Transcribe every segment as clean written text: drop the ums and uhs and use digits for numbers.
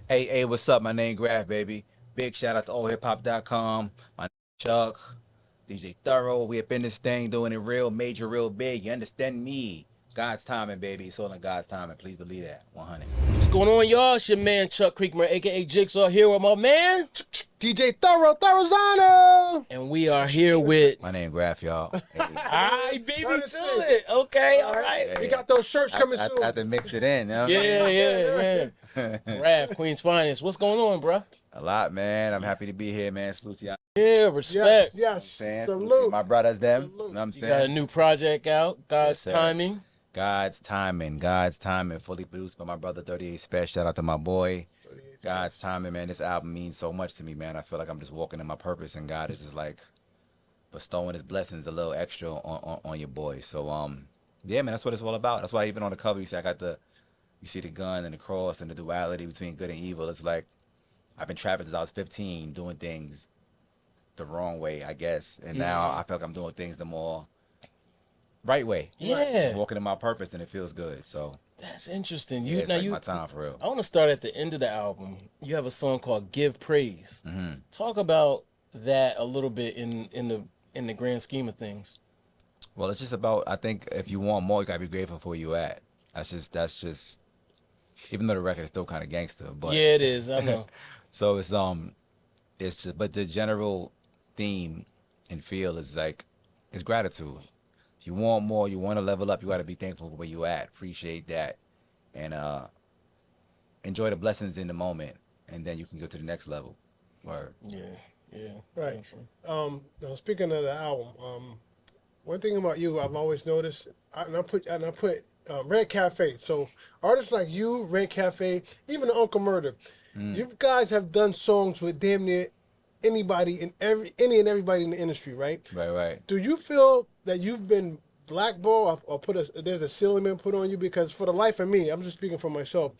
Hey, what's up? My name Grafh, baby. Big shout out to AllHipHop.com. My name Chuck, DJ Thoro. We up in this thing doing it real major, real big. You understand me? God's timing, baby. It's all in God's timing. Please believe that. 100. What's going on, y'all? It's your man Chuck Creekmer, aka Jigsaw, here with my man, DJ Thoro, Thorozano. and we are here with. My name Grafh, y'all. Hey, Alright, baby, Honestly. chill it. Okay, all right. We got those shirts coming I soon. have to mix it in. You know? Yeah. Raph, Queen's Finest. What's going on, bro? A lot, man. I'm happy to be here, man. Salute to y'all. Yeah, respect. Yes, Saying, salute. to my brothers, them. Salute. You know what I'm You saying? got a new project out, God's sir. timing. God's timing, fully produced by my brother 38 Spesh. Shout out to my boy. God's timing, man. This album means so much to me, man. I feel like I'm just walking in my purpose, and God is just like bestowing His blessings a little extra on your boy. So, yeah, man, that's what it's all about. That's why even on the cover, you see you see the gun and the cross and the duality between good and evil. It's like I've been trapping since I was 15, doing things the wrong way, I guess, and now I feel like I'm doing things the more right way. Yeah. I'm walking in my purpose, and it feels good. So That's interesting. yeah, it's like my time for real. I want to start at the end of the album. You have a song called "Give Praise." Talk about that a little bit in the grand scheme of things. Well, it's just about, I think if you want more, you gotta be grateful for where you at. That's just. Even though the record is still kind of gangster, but Yeah, it is. I know. so it's just, but the general theme and feel is like it's gratitude. If you want more, you want to level up, you got to be thankful for where you at, appreciate that, and enjoy the blessings in the moment, and then you can go to the next level. Or Yeah. Right. Now speaking of the album, one thing about you, I've always noticed, and I put Red Cafe. So artists like you, Red Cafe, even Uncle Murder, you guys have done songs with damn near anybody in any and everybody in the industry, right? right. Do you feel that you've been blackballed or there's a ceiling been put on you? Because for the life of me, I'm just speaking for myself.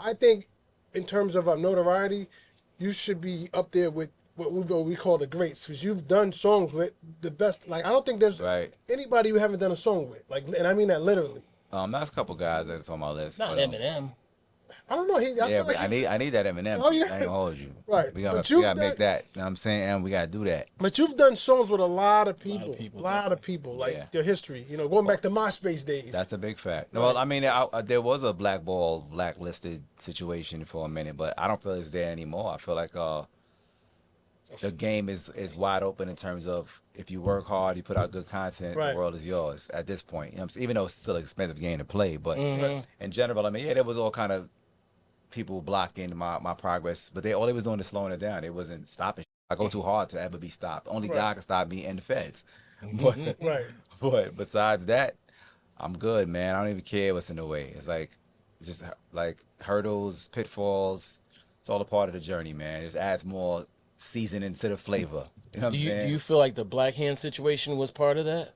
I think in terms of notoriety, you should be up there with what we call the greats, because you've done songs with the best. Like I don't think there's Right. anybody you haven't done a song with. Like, and I mean that literally. There's a couple guys that's on my list. Not but, Eminem. I don't know. I Yeah, feel but like I need that Eminem. Oh, yeah. I ain't gonna hold you. Right. We But gotta you've make done- that. You know what I'm saying? And we gotta do that. But you've done songs with a lot of people. people, A lot of people. Like Yeah. your history. You know, going back to MySpace days. That's a big fact. Well, I mean, there was a blacklisted situation for a minute, but I don't feel it's there anymore. I feel like the game is wide open in terms of if you work hard, you put out good content, Right. the world is yours at this point. You know what I'm saying? Even though it's still an expensive game to play, but in general, I mean, yeah, there was all kind of people blocking my progress, but all they was doing is slowing it down. It wasn't stopping. I go too hard to ever be stopped. Only God can stop me and the feds. But, Right. but besides that, I'm good, man. I don't even care what's in the way. It's just like hurdles, pitfalls. It's all a part of the journey, man. It just adds more seasoning to the flavor. You know what I'm Do saying? you feel like the Black Hand situation was part of that?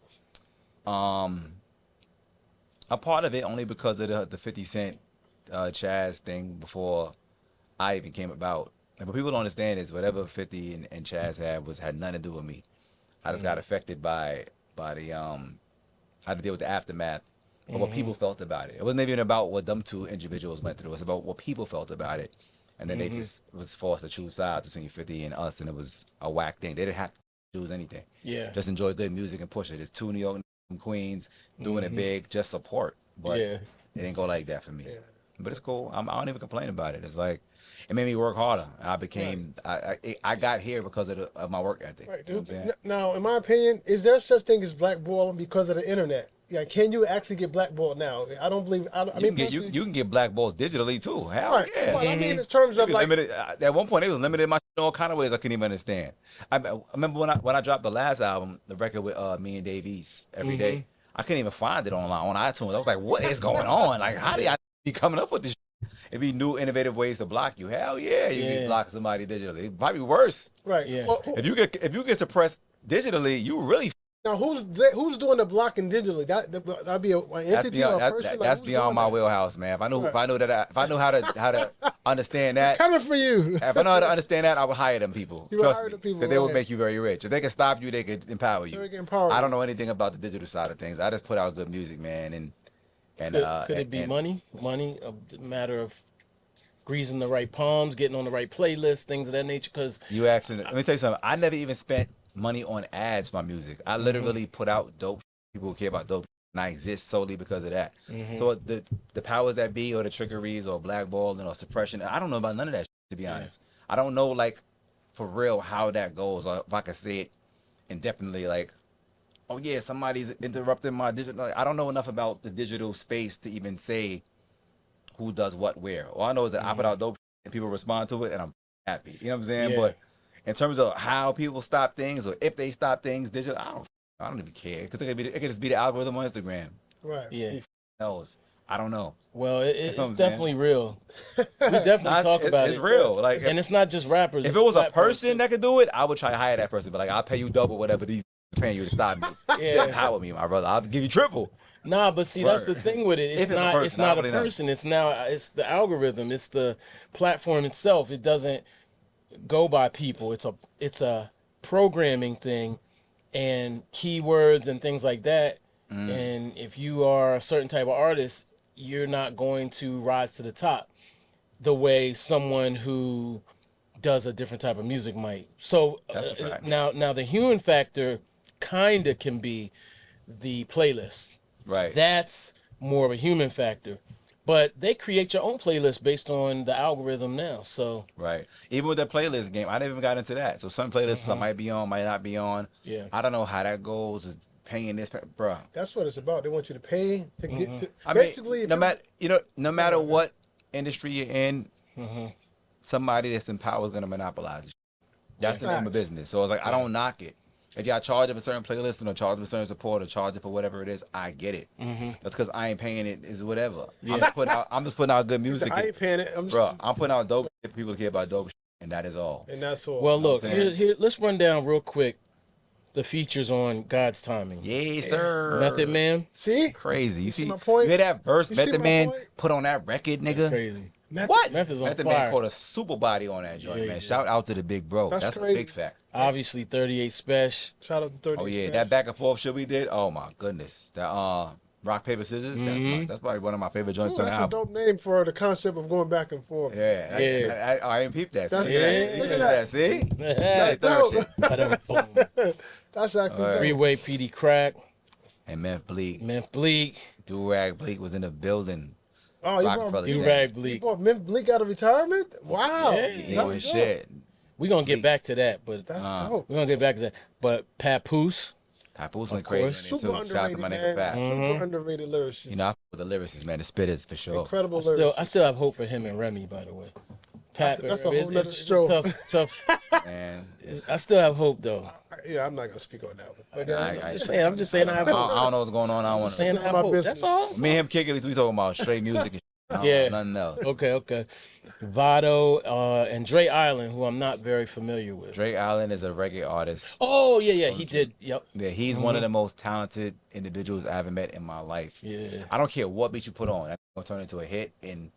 A part of it only because of the 50 Cent Chaz thing before I even came about. And what people don't understand is whatever 50 and Chaz had nothing to do with me. I just got affected by the how to deal with the aftermath of what people felt about it. It wasn't even about what them two individuals went through. It was about what people felt about it. And then they just was forced to choose sides between 50 and us, and it was a whack thing. They didn't have to choose anything. Yeah. Just enjoy good music and push it. It's two New York Queens doing it big, just support. But Yeah. it didn't go like that for me. But it's cool. I don't even complain about it. It's like it made me work harder. I became I got here because of my work ethic. Right. You know what I'm saying? Now, in my opinion, is there such thing as blackballing because of the internet? Yeah, can you actually get blackballed now? I don't believe. I mean, You can get blackballed digitally too. Hell right. yeah. But I mean, in terms of like, Limited, at one point, they was limited my in all kind of ways I couldn't even understand. I remember when I dropped the last album, the record with me and Dave East every day. I couldn't even find it online on iTunes. I was like, what is going on? Like, how do I be coming up with this? It'd be new, innovative ways to block you. Hell yeah, you can block somebody digitally. It'd probably be worse. right? Yeah. Well, If you get suppressed digitally, you really now, who's doing the blocking digitally? That'd be an entity or a person. that's who's beyond doing my that? wheelhouse, man. If I knew how to understand that, Coming for you. if I know how to understand that, I would hire them people. You would Trust hire me, the people, because they will right. make you very rich. If they can stop you, they could empower you. They can empower I you. don't know anything about the digital side of things. I just put out good music, man, and Could it be money? Money, a matter of greasing the right palms, getting on the right playlist, things of that nature. Because You asking? Let me tell you something. I never even spent money on ads for my music. I literally put out dope. People who care about dope, and I exist solely because of that. So the powers that be, or the trickeries, or blackballing, or suppression, I don't know about none of that. To be honest, I don't know like for real how that goes, or if I can say it indefinitely. Like, oh yeah, somebody's interrupting my digital. Like, I don't know enough about the digital space to even say who does what where. All I know is that I put out dope and people respond to it, and I'm happy. You know what I'm saying? Yeah. But in terms of how people stop things, or if they stop things digital, I don't even care, because it could just be the algorithm on Instagram. Right. yeah. Who knows? I don't know. Well, it's what I'm definitely real. We definitely talk about it's it. real. Like, And it's not just rappers. if it's it was a platforms, person too. that could do it, I would try to hire that person. But like, I'll pay you double whatever these paying you to stop me. Yeah. Empower me, my brother. I'll give you triple. Nah, but see, that's the Word. thing with it. It's If it's a not. person, It's not I a really know. person. It's the algorithm. It's the platform itself. It doesn't go by people. It's a programming thing, and keywords and things like that. And if you are a certain type of artist, you're not going to rise to the top the way someone who does a different type of music might. So That's a fact. now the human factor kinda can be the playlist. Right. That's more of a human factor. But they create your own playlist based on the algorithm now. So Right. Even with the playlist game, I never even got into that. So some playlists I might be on, might not be on. Yeah. I don't know how that goes. Paying this, bro. That's what it's about. They want you to pay to get to. I mean, Basically, if no matter what industry you're in, somebody that's in power is gonna monopolize it. That's the name of Facts. business. So it's like, I don't knock it. If y'all charge of a certain playlist, or charge of a certain support, or charge it for whatever it is, I get it. That's because I ain't paying it. Is whatever. I'm just putting out good music. I ain't paying it. Bro, I'm putting out dope shit. People care about dope shit, and that is all. and that's all. well, look, what I'm saying? here, let's run down real quick the features on God's Timing. Yes, sir. Method Man, See, Crazy. You see my point? You hear that verse? You see Method my Man point? put on that record, nigga. crazy. Method- Meth is on Method fire. Man caught a super body on that joint, Yeah, man. he Shout out to the big bro. That's That's a crazy. big fact. Obviously, 38 Spesh. Shout out to 30. Oh yeah, that back and forth shit we did. Oh my goodness. That rock paper scissors. That's probably one of my favorite joints on the That's a album. dope name for the concept of going back and forth. Yeah, Yeah. I ain't peeped that. That's See? great. Look at that. See? That's Third dope. shit. Boom. That's actually dope. Freeway PD Crack. And Memph Bleak, Memph Bleak. Durag Bleak was in the building. Oh, you Rockefeller brought, Jack. Do-Rag you Bleak. brought Memph Bleak out of retirement? Wow. Yeah, He That's was dope. shit. We're going to get back to that, but That's dope. we're going to get back to that. But Papoose. Papoose went course. crazy on it Super too. Shout out to underrated, my man. nigga Fat. Super underrated lyricist. You know, I fuck with the lyricists, man. The spitters for sure. Incredible I lyricist. still have hope for him and Remy, by the way. That's a whole it's- nother it's show. Tough. Man, it's- I still have hope, though. Yeah, I'm not gonna speak on that one. But I- I'm just saying I have I hope. don't know what's going on. I don't want Saying to. I have my hope. business. That's all. Me and him kicking it. We talking about straight music and shit. I don't Yeah. know, nothing else. Okay. Vado and Dre Island, who I'm not very familiar with. Drake Allen is a reggae artist. Oh, yeah. He did. Yep. Yeah, he's one of the most talented individuals I ever met in my life. Yeah. I don't care what beat you put on. That's gonna turn into a hit in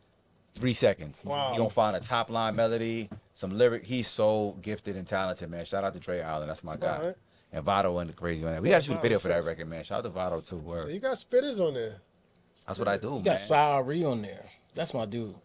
3 seconds. Wow. You gonna find a top line melody, some lyric. He's so gifted and talented, man. Shout out to Drake Allen. That's my guy. Alright. And Vado went crazy on that. We gotta shoot a video for that record, man. Shout out to Vado too. Word. You got spitters on there. That's what I do, You man. got Saari on there. That's my dude.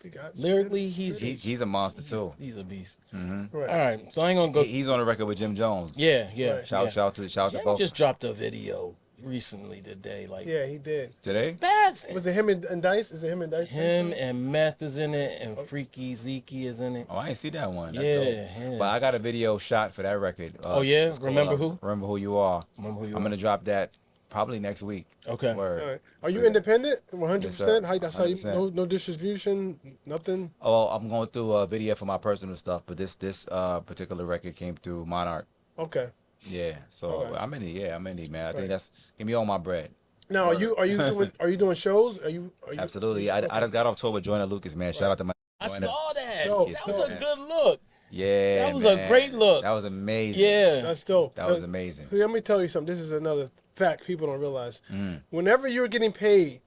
You got Lyrically, spitters. He's a monster too. he's a beast. Right. All right, so I ain't gonna go. He's on the record with Jim Jones. Yeah. Right. Shout out to Jim both. just dropped a video recently today, like Yeah, he did. Today? that's Was it him and Dice? Is it him and Dice? him and Meth is in it, and Freaky Zeke is in it. Oh, I ain't see that one. That's Yeah, dope. yeah. But I got a video shot for that record. Oh, yeah? it's called, Remember Who? Remember Who You Are. Remember Who You I'm Are. gonna drop that probably next week. Okay. Word. All right. Are you independent? 100%? Yes, sir. That's how you 100%. no distribution, nothing. Oh, I'm going through a video for my personal stuff, but this particular record came through Monarch. Okay. Yeah, so Okay. I'm in it. Yeah, I'm in it, man. I Right. think that's give me all my bread. Now, are you doing shows? Are you Absolutely. I just got off tour with Joyner Lucas, man. Shout out to my. I Joyner. saw that. Dope. That was a Man. good look. Yeah, That was a man. great look. That was amazing. Yeah. That's dope. That was amazing. See, let me tell you something. This is another fact people don't realize. Mm. Whenever you're getting paid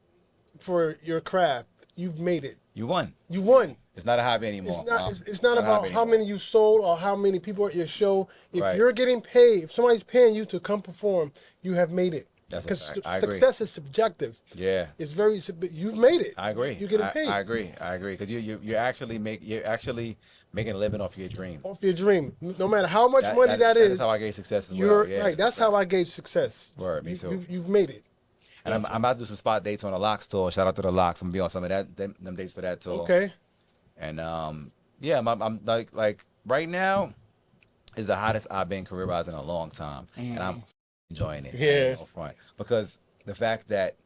for your craft, you've made it. You won. You won. It's not a hobby anymore. It's not. Mom. It's not a about hobby how anymore. many you sold or how many people at your show. If Right. you're getting paid, if somebody's paying you to come perform, you have made it. That's a Because fact. I agree. success is subjective. Yeah. It's very. You've made it. I agree. You're getting paid. I agree. Because you're actually making a living off your dream. Off your dream, no matter how much money that is. That's how I gauge success as You're well. Yeah, right. That's how I gauge success. Word, me too. You've made it. And I'm about to do some spot dates on the Locks tour. Shout out to the Locks. I'm gonna be on some of them dates for that tour. Okay. And yeah, I'm like right now is the hottest I've been career-wise in a long time, and I'm enjoying it. Yeah. No front, because the fact that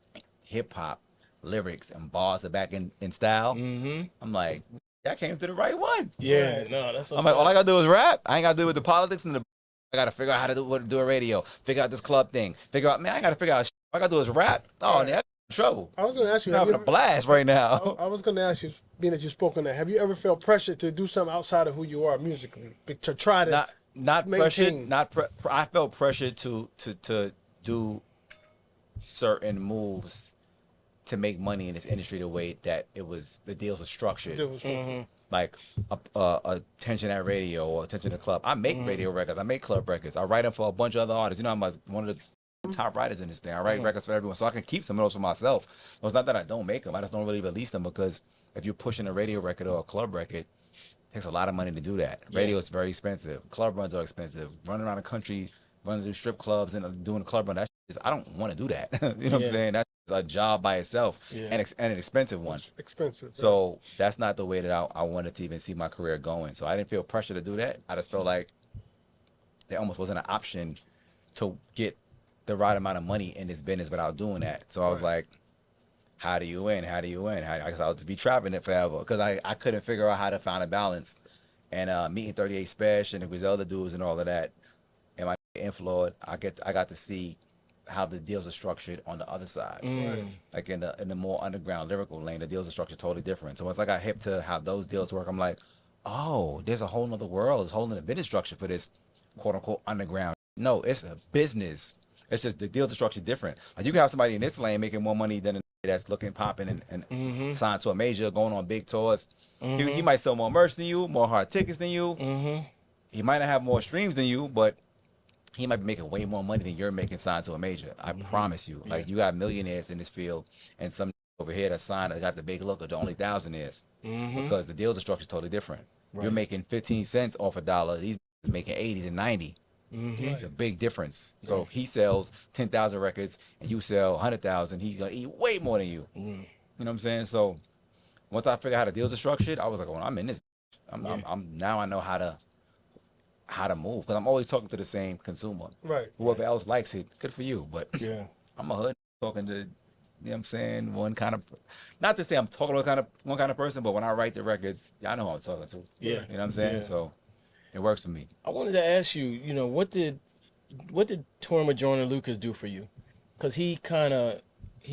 hip hop lyrics and bars are back in style, I'm like, I came to the right one. Yeah, no, that's. I'm like, all I gotta do is rap. I ain't gotta do with the politics and the. I gotta figure out how to do a radio. Figure out this club thing. Figure out, man, I gotta figure out. All I gotta do is rap. Oh, man, I'm in trouble. I was going to ask you. I'm having a blast right now. I was going to ask you, being that you spoke on that, have you ever felt pressure to do something outside of who you are musically, to try to not maintain? pressure. I felt pressure to do certain moves to make money in this industry the way that the deals were structured. Like attention at radio or attention at club. I make radio records. I make club records. I write them for a bunch of other artists. You know, I'm like one of the top writers in this thing. I write records for everyone, so I can keep some of those for myself. So it's not that I don't make them. I just don't really release them, because if you're pushing a radio record or a club record, it takes a lot of money to do that. Radio is very expensive. Club runs are expensive. Running around the country, running through strip clubs and doing a club run, I don't want to do that. You know what I'm saying? That's a job by itself, and an expensive one. It's expensive. So that's not the way that I wanted to even see my career going. So I didn't feel pressure to do that. I just felt like there almost wasn't an option to get the right amount of money in this business without doing that. So I was like, how do you win? How do you win? I guess I would be trapping it forever, because I couldn't figure out how to find a balance. And meeting 38 Spesh and the Griselda dudes and all of that, and my Inflord, I got to see how the deals are structured on the other side. Like in the more underground lyrical lane, the deals are structured totally different. So once I got hip to how those deals work, I'm like, oh, there's a whole nother world. There's a whole nother business structure for this quote unquote underground. No, it's a business. It's just the deals are structured different. Like you can have somebody in this lane making more money than that's looking popping and signed to a major, going on big tours. He might sell more merch than you, more hard tickets than you. He might not have more streams than you, but he might be making way more money than you're making signed to a major. I promise you. Like you got millionaires in this field, and some over here that signed that got the big look of the only thousandaires, because the deals are structured totally different. You're making 15 cents off a dollar. These is making 80 to 90. It's a big difference. So if he sells 10,000 records and you sell 100,000, he's gonna eat way more than you. You know what I'm saying? So once I figured out how the deals are structured, I was like, well, I'm in this. I'm now I know how to move, because I'm always talking to the same consumer. Right. Whoever else likes it, good for you. But Yeah. I'm a hood talking to, you know what I'm saying, one kind of, not to say I'm talking to one kind of person, but when I write the records, I know who I'm talking to. Yeah. You know what I'm saying? Yeah. So it works for me. I wanted to ask you, you know, what did touring with Joyner Lucas do for you? Because he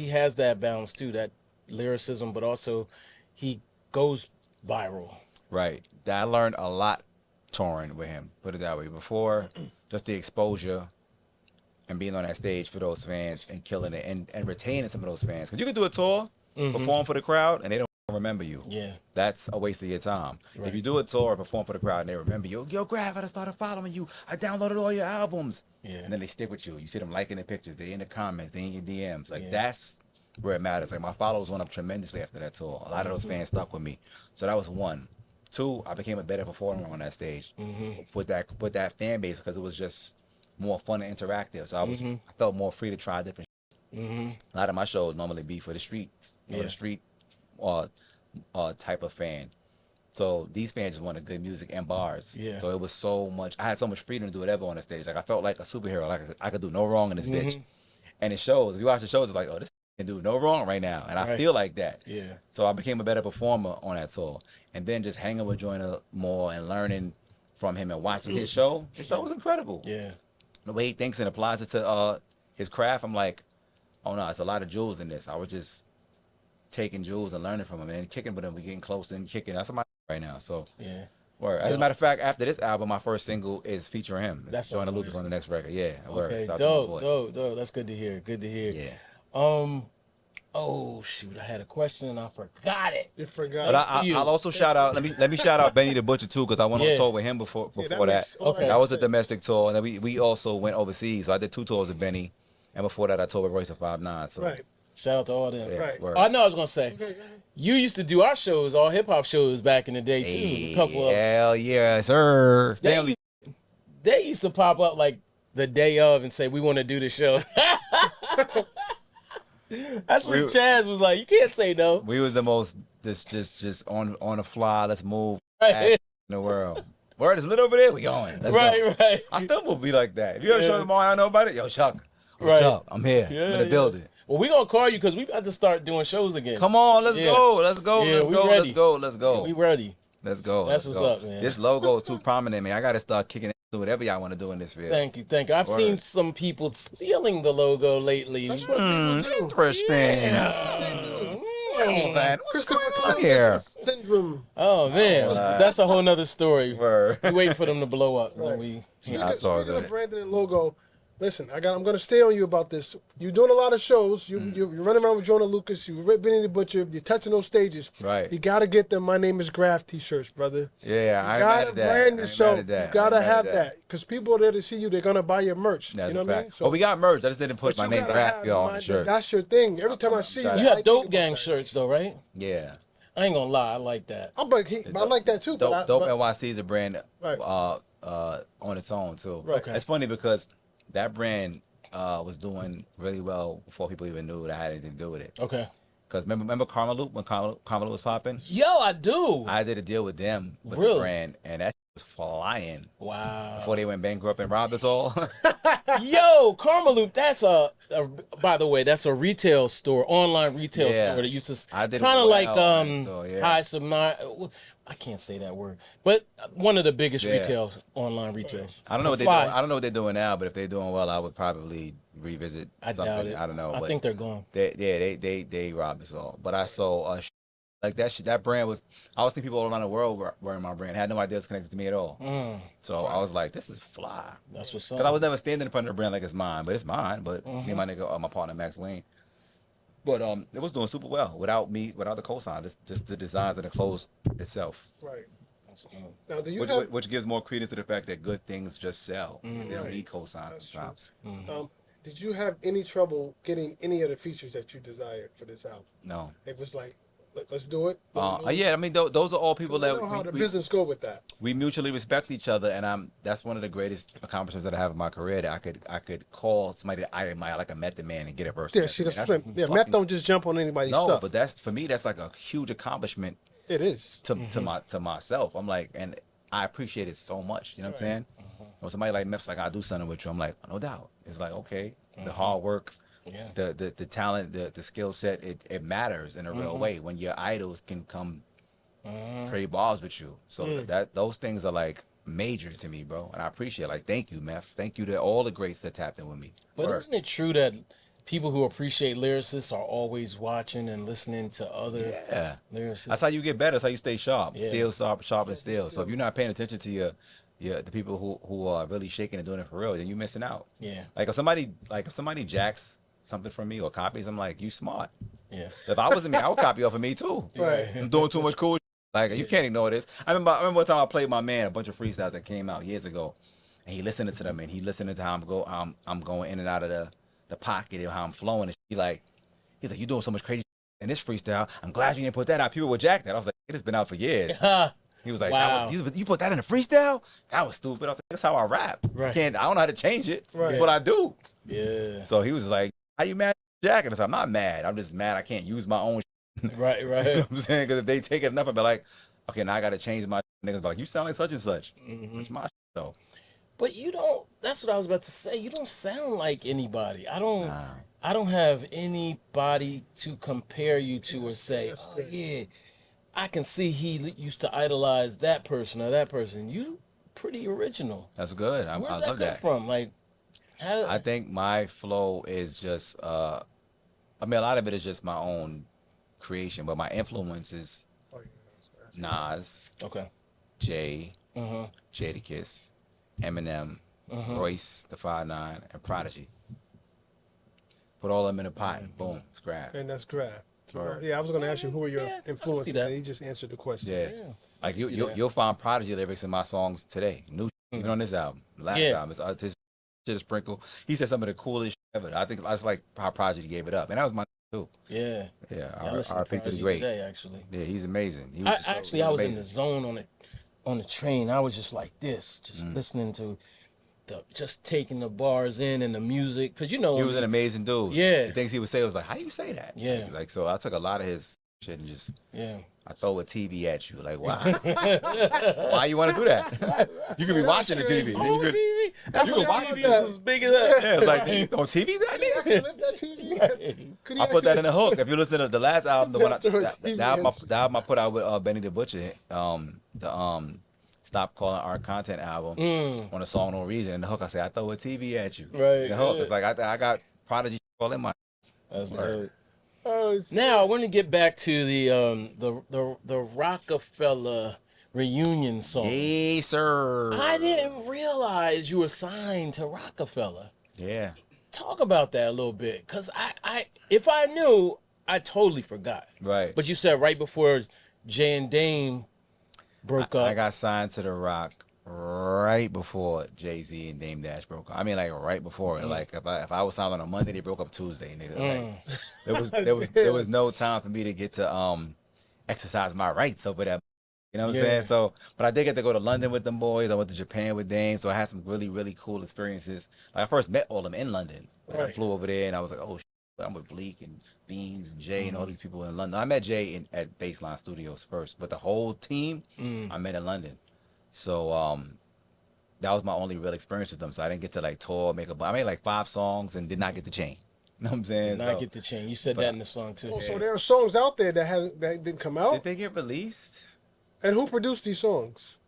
has that balance too, that lyricism, but also he goes viral. Right. I learned a lot touring with him, put it that way. Before, just the exposure and being on that stage for those fans and killing it and retaining some of those fans. Because you can do a tour, perform for the crowd, and they don't remember you. Yeah. That's a waste of your time. Right. If you do a tour or perform for the crowd and they remember you, yo, Grafh, I just started following you. I downloaded all your albums. Yeah. And then they stick with you. You see them liking the pictures. They in the comments. They in your DMs. Like, that's where it matters. Like, my followers went up tremendously after that tour. A lot of those fans stuck with me. So that was one. Two, I became a better performer on that stage with that fan base, because it was just more fun and interactive. So I felt more free to try different shit. A lot of my shows normally be for the streets, or the street type of fan. So these fans just wanted good music and bars. Yeah. So it was so much. I had so much freedom to do whatever on the stage. Like I felt like a superhero. Like I could do no wrong in this bitch. And it shows. If you watch the shows, it's like, oh, this can do no wrong right now. And I feel like that. Yeah. So I became a better performer on that tour. And then just hanging with Joyner more and learning from him and watching his show. His show was incredible. Yeah. The way he thinks and applies it to his craft, I'm like, oh no, it's a lot of jewels in this. I was just taking jewels and learning from him and kicking with him. We getting close and kicking. That's my right now. So Yeah. word. As a matter of fact, after this album, my first single is featuring him. That's Joyner awesome. Lucas on the next record. Yeah. Word. Okay. Shout out to my boy. Dope. That's good to hear. Good to hear. Yeah. Oh shoot, I had a question and I forgot it. You forgot. But I'll also shout out. Let me shout out Benny the Butcher too, because I went on tour with him before that. makes all Okay. That was a domestic tour, and then we also went overseas. So I did 2 tours with Benny, And before that, I toured with Royce at 5'9". So Right. Shout out to all them. yeah, Right. word. Oh, I know I was gonna say. You used to do our shows, all hip hop shows back in the day too. Hey, A couple of hell yeah, sir. Family. they used to pop up like the day of and say we want to do the show. That's when We- Chaz was like, you can't say no. We was the most just on the fly. Let's move Right. action in the world. Word is lit over there. We going. Let's go. Right. I still will be like that. If you ever Yeah. show them all I know about it, yo, Chuck, what's Right. up? I'm here. Yeah, I'm in the yeah. building. Well, we gonna call you because we about to start doing shows again. Come on, let's Yeah. go. Let's go. Yeah, let's we go. ready. Let's go. Let's go. We ready. Let's go. That's let's what's go. up, man. This logo is too prominent, man. I gotta start kicking it. Do whatever y'all want to do in this field. Thank you. I've Word. seen some people stealing the logo lately. That's what people do. Interesting. Oh, man. What's Christopher going on Columbus here? syndrome. Oh man, that's a whole nother story. Word. We waiting for them to blow up. Right. I saw Speaking of that. branding and logo, listen, I'm gonna stay on you about this. You're doing a lot of shows. You're running around with Jonah Lucas. You're with Benny the Butcher. You're touching those stages. Right. You gotta get the "My Name Is Grafh" T-shirts, brother. Yeah, I You ain't mad gotta at that. brand I the ain't show. mad at that. You I ain't gotta mad at have that because people are there to see you. They're gonna buy your merch. That's you know a what I fact. mean? Well, we got merch. I just didn't put but my you name gotta Graph have y'all on my- the shirt. That's your thing. Every time I see you, You You I have think Dope about Gang that. shirts though, right? Yeah. I ain't gonna lie, I like that. I like that too. Dope but NYC is a brand Right. on its own too. Right. Okay. It's funny because that brand was doing really well before people even knew that I had anything to do with it. Okay. Because remember Karma Loop when Karma Loop was popping? Yo, I do. I did a deal with them with Really? the brand, and that was flying Wow. before they went bankrupt and robbed us all. Yo, Karma Loop, that's by the way, that's a retail store, online retail Yeah. store that used to I did kind of well like on that store, yeah. high submit. I can't say that word, but one of the biggest Yeah. retail online retails. I don't know what they Fly. doing. I don't know what they're doing now, but if they're doing well, I would probably revisit I something. doubt it. I don't know. I but think they're gone. they robbed us all. But I saw like that brand was. I was seeing people all around the world wearing my brand. I had no idea it was connected to me at all. So I was like, this is fly. That's what's Because I up. was never standing in front of the brand like it's mine, but it's mine. But me and my nigga, my partner Max Wayne. But it was doing super well without me, without the cosign, just the designs of the clothes itself, Right. Now, do you which, have? which gives more credence to the fact that good things just sell. They don't Right. need cosigns That's sometimes. Did you have any trouble getting any of the features that you desired for this album? No. It was like, let's do it. Yeah, I mean, those are all people I that know how the we, business go with that. we mutually respect each other, and that's one of the greatest accomplishments that I have in my career. That I could call somebody that I admire, like a Method Man, and get a verse. Yeah, from see, Method that's Man. yeah. Matt don't just jump on anybody's No, stuff. but that's for me. That's like a huge accomplishment It is. to myself. I'm like, and I appreciate it so much. You know what I'm saying? When somebody like Meth's like, I'll do something with you. I'm like, no doubt. It's like, okay, the hard work, Yeah. the talent, the skill set, it matters in a real way when your idols can come trade balls with you. So that those things are like major to me, bro. And I appreciate it. Like, thank you, Meth. Thank you to all the greats that tapped in with me. But Word. isn't it true that people who appreciate lyricists are always watching and listening to other Yeah. lyricists? That's how you get better. That's how you stay sharp. Yeah. Still sharp and still. So if you're not paying attention to the people who are really shaking and doing it for real, then you're missing out. Yeah. Like if somebody jacks something from me or copies, I'm like, you smart. Yeah. If I wasn't me, I would copy off of me too. Right. I'm doing too much cool. Like you can't ignore this. I remember one time I played my man a bunch of freestyles that came out years ago, and he listened to them and he listened to how I'm going in and out of the pocket and how I'm flowing. And he's like, you doing so much crazy in this freestyle. I'm glad you didn't put that out. People would jack that. I was like, it has been out for years. He was like, Wow. you put that in a freestyle? That was stupid. I was like, that's how I rap. Right. I don't know how to change it. Right. It's what I do. Yeah. So he was like, how you mad at Jack? And I said, I'm not mad. I'm just mad I can't use my own Right. You know Right. what I'm saying? Because if they take it enough, I'd be like, okay, now I got to change my niggas. Like, you sound like such and such. It's my shit, though. But you don't. That's what I was about to say. You don't sound like anybody. I don't. Nah. I don't have anybody to compare you to or say, that's oh great. yeah, I can see he used to idolize that person or that person. You pretty original. That's good. I Where's love that come that. from? Like, how? I think my flow is just, I mean, a lot of it is just my own creation, but my influences, Oh, yeah. Nas, Okay. Jay, Jadakiss, Eminem, Royce, the 5'9", and Prodigy. Put all of them in a pot and boom, it's Graph. And that's Graph. Word. Yeah, I was going to ask you who are your Yeah, I can see influences, that. and he just answered the question. Yeah. Yeah. Like Yeah. you'll find Prodigy lyrics in my songs today. New even on this album. Last Yeah. album. It's this shit is sprinkle. He said some of the coolest shit But I think that's like how Prodigy gave it up, and that was my too. Yeah. Yeah, I listened our to pick to the Prodigy great. today, actually. Yeah, he's amazing. He I was just actually I was in amazing. the zone on the train. I was just like this, just listening to just taking the bars in and the music, because He was an amazing dude. Yeah. The things he would say was like, how you say that? Yeah. Like so I took a lot of his shit and just Yeah. I throw a TV at you. Like, why? Why you want to do that? You could be watching the TV. Oh, You could, TV. That's you what could watch TV it. is as big as that. Yeah, it's like, you throw TVs at me? Flip that TV. Could he I put that in actually- the hook. If you listen to the last album, the one I, Throw a that, TV the album I put out with Benny the Butcher, the Stop Calling Art Content album, on a song No Reason. In the hook, I say, I throw a TV at you. Right, The hook, yeah. it's like I got Prodigy all in my. That's Word. dope. Oh, it's- Now I want to get back to the Rockefeller reunion song. Hey, sir. I didn't realize you were signed to Rockefeller. Yeah. Talk about that a little bit, cause I if I knew, I totally forgot. Right. But you said right before Jay and Dame broke up. I got signed to The Rock right before Jay-Z and Dame Dash broke up. I mean, like right before it. Like if I was signed on a Monday, they broke up Tuesday. Nigga. Like there was no time for me to get to exercise my rights over that. You know what I'm saying? So, but I did get to go to London with them boys. I went to Japan with Dame, so I had some really, really cool experiences. Like I first met all of them in London. Like, I Right. flew over there and I was like, oh, I'm with Bleak and Beans and Jay and all these people in London. I met Jay at Baseline Studios first, but the whole team I met in London. So that was my only real experience with them. So I didn't get to like tour, I made like 5 songs and did not get the chain. You know what I'm saying? Did not get the chain. You said that in the song too. Oh, so there are songs out there that didn't come out. Did they get released? And who produced these songs?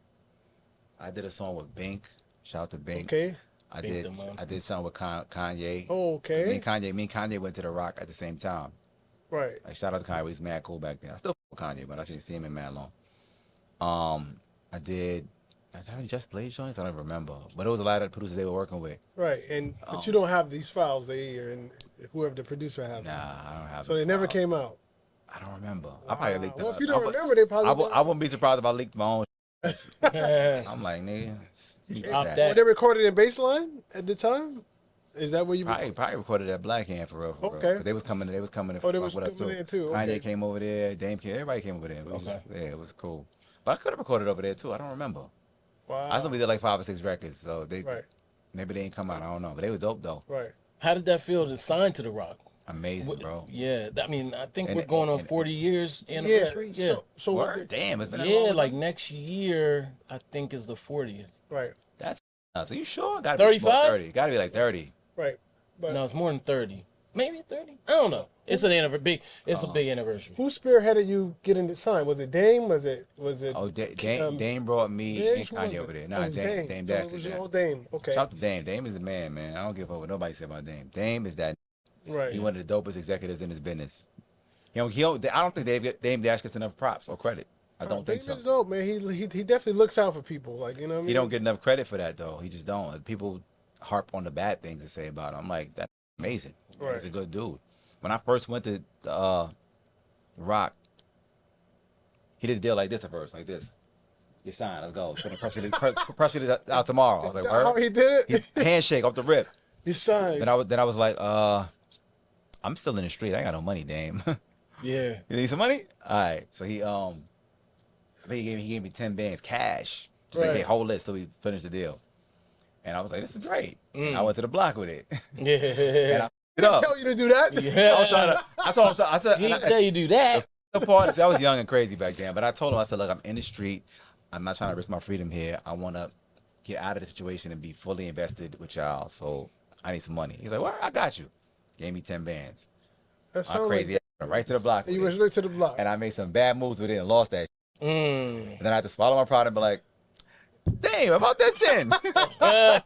I did a song with Bink. Shout out to Bink. Okay. I Bink did the Monster. I did something with Kanye. Oh, okay. Me and Kanye went to The Rock at the same time. Right. Like shout out to Kanye, he's mad cool back then. I still fuck with Kanye, but I didn't see him in mad long. I haven't just played joints. I don't remember, but it was a lot of producers they were working with. Right. And but you don't have these files and whoever the producer have. Nah, I don't have. So the they never files. came out. I don't remember. I probably leaked them. Well, if you don't remember, they probably. I wouldn't be surprised if I leaked my own. I'm like, nigga, keep Pop that. that. Were they recorded in Baseline at the time? Is that where you? Probably recorded at Black Hand for real. Okay. But they was coming. They was coming. Oh, they was with us coming in too, Kanye okay. came over there. Dame came. Everybody came over there. It was cool. But I could have recorded over there too. I don't remember. Wow. I just know we did like 5 or 6 records. So Right. maybe they ain't come out. I don't know. But they were dope though. Right. How did that feel to sign to The Rock? Amazing, bro. Yeah, I mean, I think And- we're going on and- 40 years anniversary. Yeah, So was Word? it, Damn, it's been that yeah, long. like next year, I think is the 40th. right. That's. So you sure? Gotta 35? be more 30. Gotta be like 30. Right. But No, it's more than 30. Maybe 30. I don't know. It's an anniversary. It's a big anniversary. who spearheaded you getting the sign? Was it Dame? Was it? Oh, Dame brought me Dame? and Who was Kanye it? over there. Oh, Nah, it was Dame So Dash it was did that. all Dame. Okay. Shout out to Dame. Dame is the man, man. I don't give a fuck what nobody said about Dame. Dame is that. Right. He one of the dopest executives in his business. I don't think Dame Dash gets enough props or credit. I don't think Dame so. is dope, man. He definitely looks out for people. Like, you know what I mean? He don't get enough credit for that though. He just don't. People harp on the bad things to say about him. I'm like, that's amazing. Right. He's a good dude. When I first went to Rock, he did a deal like this at first, like this. You sign, let's go. Press it out tomorrow. I was like, Is that how word? he did it? Handshake off the rip. He signed. Then I was like, I'm still in the street. I ain't got no money, Dame. Yeah. You need some money? All right. So I think he gave me 10 bands cash. Just like, Right. hey, hold this till we finish the deal. And I was like, this is great. And I went to the block with it. And Yeah. I it up. Tell you to do that? Yeah. I was trying to. I told him. I said. He and didn't tell you do that. the part is, I was young and crazy back then, but I told him, I said, look, I'm in the street. I'm not trying to risk my freedom here. I want to get out of the situation and be fully invested with y'all. So I need some money. He's like, well, I got you. Gave me 10 bands. That I'm sounds crazy. Like, Went right to the block. you with went it. straight to the block. And I made some bad moves with it and lost that. Mm. And then I had to swallow my pride and be like, damn, about that 10.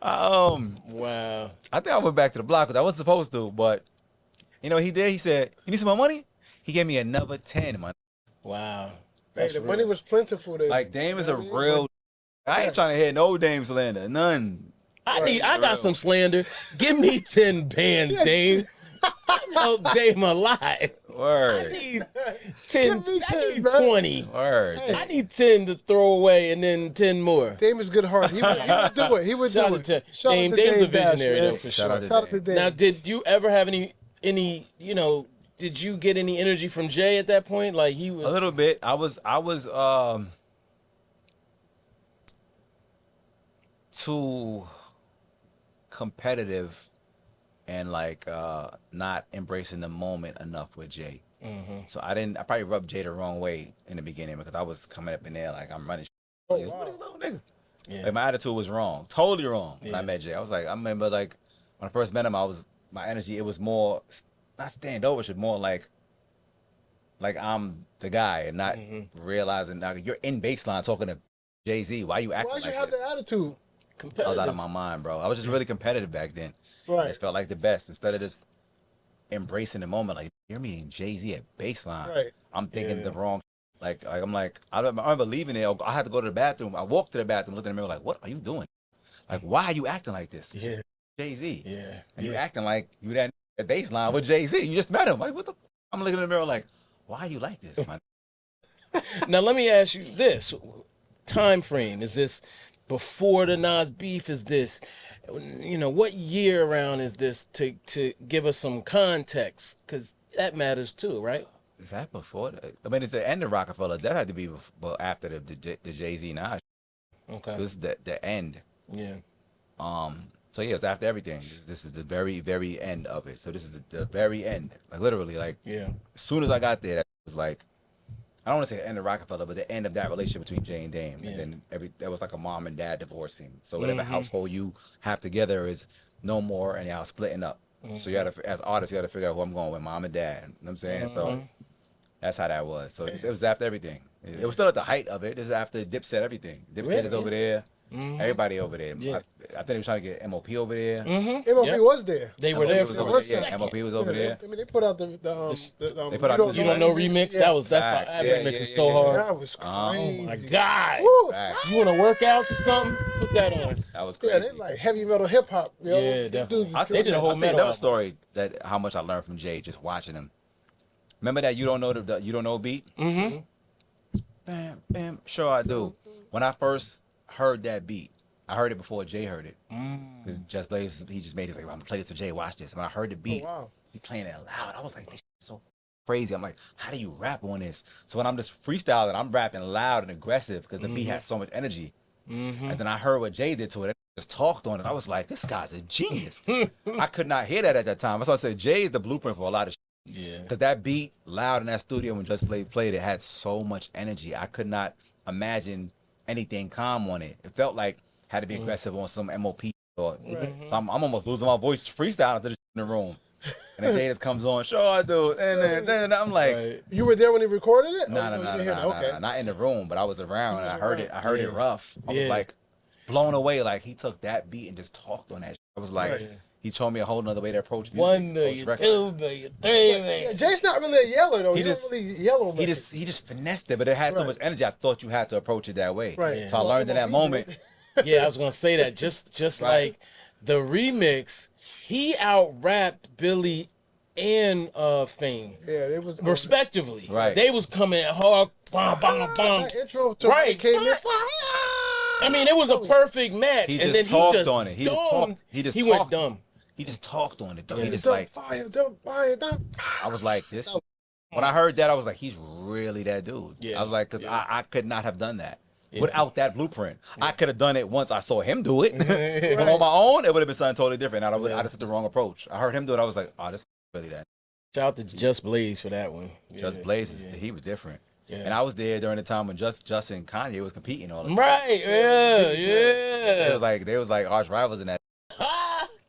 Wow. I think I went back to the block because I wasn't supposed to, but you know what he did? He said, you need some more money? He gave me another 10, man. Wow. Hey, That's the real. money was plentiful. Then. Like, Dame is a You know what I mean? real. I ain't trying to hear no Dame slander. None. I got real. some slander. Give me 10 bands, Dame. I know Dame a lot. Word. need 10. Give me I 10, need man. 20. Word. Hey. I need 10 to throw away and then 10 more. Dame is good heart. He would do it. He would Shout do out it. to Shout out Dame. to Dame's a Dash, visionary man. though, for Shout sure. out to Shout out to Dame. Dame. Now, did you ever have any, you know, did you get any energy from Jay at that point? Like he was A little bit. I was too competitive and like not embracing the moment enough with Jay. So I probably rubbed Jay the wrong way in the beginning because I was coming up in there like I'm running. Oh, Like, wow. what is little nigga? Yeah. Like my attitude was wrong, totally wrong when I Yeah. met Jay. I was like, I remember like when I first met him, my energy. It was more not standoffish, but more like I'm the guy and not realizing like you're in baseline talking to Jay-Z. Why you acting Why'd you like have this? the attitude? I was out of my mind, bro. I was just really competitive back then. Right. I just felt like the best instead of just embracing the moment. Like you're meeting Jay-Z at baseline. Right. I'm thinking Yeah. the wrong. Like I remember leaving there. I had to go to the bathroom. I walked to the bathroom, looked in the mirror, like, what are you doing? Like, why are you acting like this? This is Jay-Z. Yeah. And you acting like you that at baseline with Jay-Z. You just met him. Like, what the? I'm looking in the mirror like, why are you like this, man? Now let me ask you this: time frame, is this before the Nas beef? Is this, you know, what year around is this to give us some context? Because that matters too, right? Is that before? I mean, it's the end of Rockefeller. That had to be after the Jay-Z Nas. Okay. This is the end. Yeah. So yeah, it's after everything. This is the very, very end of it. So this is the very end. Like literally, like Yeah. as soon as I got there, that was like, I don't want to say the end of Rockefeller, but the end of that relationship between Jay and Dame. Yeah. And then that was like a mom and dad divorcing. So whatever household you have together is no more, and y'all splitting up. So you got to, as artists, you got to figure out who I'm going with, mom and dad. You know what I'm saying? So that's how that was. So it was after everything. It was still at the height of it. This is after Dipset everything. Dipset is over there. Everybody over there. Yeah. I think they were trying to get MOP over there. MOP Yep. was there. They were MOP there was for over a there. Yeah, second. MOP was over there. I mean, they put out the They put out You don't know remix? Yeah. That's Facts. that Yeah, remix yeah, is so yeah, hard. That was crazy. Oh my god! Woo. Facts. You want to work out or something? Put that on. That was Yeah, crazy. they like heavy metal hip hop. Yo. Yeah, These definitely. dudes is They did a whole I'll tell you metal another album. story that how much I learned from Jay just watching him. Remember that you don't know beat? Mm-hmm. Bam, bam. Sure I do. When I first heard that beat, I heard it before Jay heard it. Because Just Blaze, he just made it like, I'm gonna play this for Jay, watch this. When I heard the beat, wow. he playing it loud. I was like, this is so crazy. I'm like, how do you rap on this? So when I'm just freestyling, I'm rapping loud and aggressive because the beat has so much energy. And then I heard what Jay did to it. I just talked on it. I was like, this guy's a genius. I could not hear that at that time. That's why I said Jay is the blueprint for a lot of shit. Yeah. Because that beat loud in that studio when Just played it had so much energy. I could not imagine anything calm on it. It felt like had to be aggressive on some MOP. So I'm almost losing my voice freestyling to the in the room. And then Jay just comes on, sure I do. And then I'm like, Right. You were there when he recorded it? no, Oh, you didn't hear that? Okay. not in the room, but I was around and I heard it. I heard it rough. I was Yeah. like blown away. Like he took that beat and just talked on that shit. I was like, Right. he showed me a whole nother way to approach music. 1 million, approach 2 record. million, 3 Yeah, million. Jay's not really a yeller though. He He just- don't really yell on He records. just finessed it, but it had so Right. much energy. I thought you had to approach it that way. Right. So I learned in that moment. Yeah, I was gonna say that. Just Right. like the remix, he out rapped Billy and Fame Yeah, it was respectively. Right. They was coming hard, bam, bam, bam. That intro to Right. came in. I mean, it was a perfect match. He and just then talked he just on it. He just dumbed. talked. He just He talked. went dumb. He just talked on it though. He just Don't like fire, don't fire, don't. I was like this. When I heard that, I was like, he's really that dude. Yeah. I was like, because I could not have done that without that blueprint. I could have done it once I saw him do it. But on my own, it would have been something totally different. I just took the wrong approach. I heard him do it. I was like, oh, this is really that. Shout out to Just Blaze for that one. Just Yeah, Blaze, yeah. he was different. Yeah. And I was there during the time when Justin and Kanye was competing all the time. Right, yeah. They was like arch rivals in that.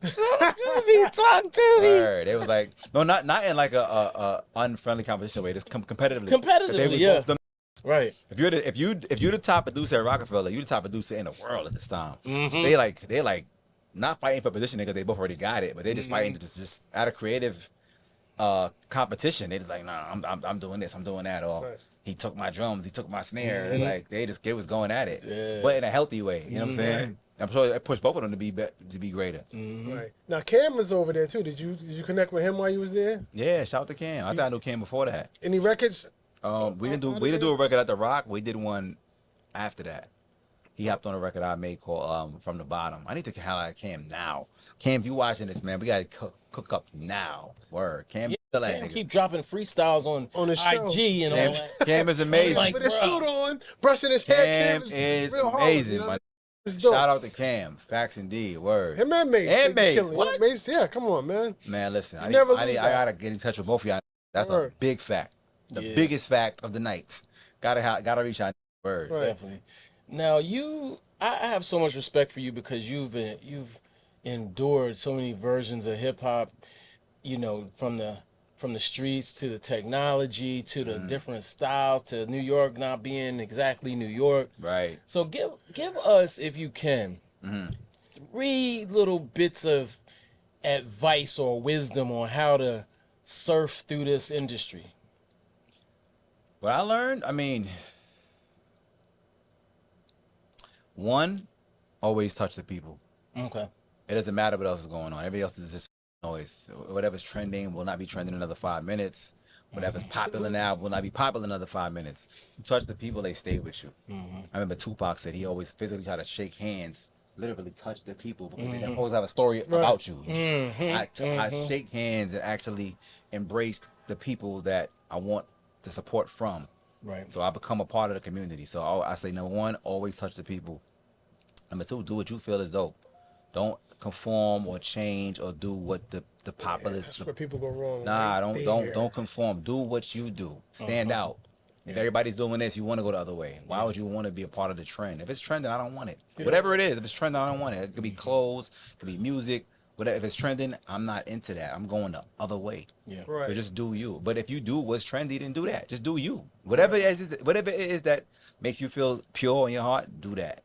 Talk to me, talk to me. Word. They was like, no, not in like a unfriendly competition way. Just competitively. 'Cause they Competitively, was yeah. both them. Right. If you're the top producer at Rockefeller, you're the top producer in the world at this time. Mm-hmm. So they like not fighting for position because they both already got it, but they just fighting to just out of creative competition. They just like, nah, I'm doing this, I'm doing that, or Right. he took my drums, he took my snare. Like they was going at it, Yeah. but in a healthy way. You know what I'm saying? I'm sure it pushed both of them to be greater. Right. Now Cam is over there too. Did you connect with him while you was there? Yeah, shout out to Cam. I thought I knew Cam before that. Any records? We didn't do a record at the Rock. We did one after that. He hopped on a record I made called From the Bottom. I need to highlight Cam now. Cam, if you watching this, man, we gotta cook up now. Word. Cam, Cam keep dropping freestyles on his show. IG and all that. Cam is amazing. Like, With his bro. suit on, brushing his hair. Cam is real hard, amazing. you know? Man. It's dope. Shout out to Cam. Facts indeed. Word. Him and Mace. And they Mace. killing it. What? Mace, yeah, come on, man. Man, listen. I never lose that. gotta get in touch with both of y'all. That's a Word. big fact. The Yeah. biggest fact of the night. Gotta reach out. Word. Right. Definitely. Now I have so much respect for you because you've endured so many versions of hip hop, you know, from the streets to the technology to the different styles to New York not being exactly New York. Right. So give us, if you can, 3 little bits of advice or wisdom on how to surf through this industry. What I learned, I mean, one, always touch the people. Okay. It doesn't matter what else is going on. Everybody else is just noise. Whatever's trending will not be trending another 5 minutes. Whatever's popular now will not be popular another 5 minutes. You touch the people, they stay with you. I remember Tupac said he always physically tried to shake hands, literally touch the people because they always have a story about you. I shake hands and actually embrace the people that I want the support from. Right. So I become a part of the community. So I say, number one, always touch the people. Number two, do what you feel is dope. Don't conform or change or do what the populace. That's where people go wrong. Nah, right don't conform. Do what you do. Stand out. If everybody's doing this, you want to go the other way. Why would you want to be a part of the trend? If it's trending, I don't want it. Whatever it is, if it's trending, I don't want it. It could be clothes, it could be music, whatever. If it's trending, I'm not into that. I'm going the other way. Yeah. Right. So just do you. But if you do what's trendy, then do that. Just do you. Whatever it is that makes you feel pure in your heart, do that.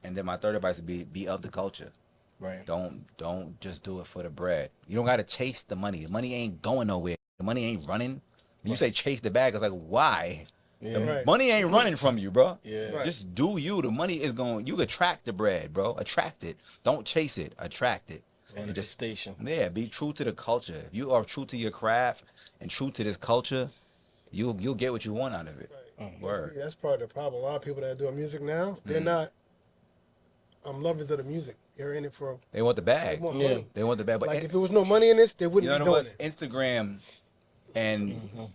And then my third advice would be of the culture. Right. Don't just do it for the bread. You don't gotta chase the money. The money ain't going nowhere. The money ain't running. When you say chase the bag, it's like, why? Yeah. The Right. money ain't running from you, bro. Yeah. Right. Just do you. The money is going. You attract the bread, bro. Attract it. Don't chase it. Attract it. And just Manifestation. yeah, be true to the culture. If you are true to your craft and true to this culture, you'll get what you want out of it. Word. See, that's part of the problem. A lot of people that are doing music now, they're not lovers of the music. They're in it for They want the bag. they want Yeah. money. They want the bag. But Like if it was no money in this, they wouldn't you be know doing what? it. Instagram and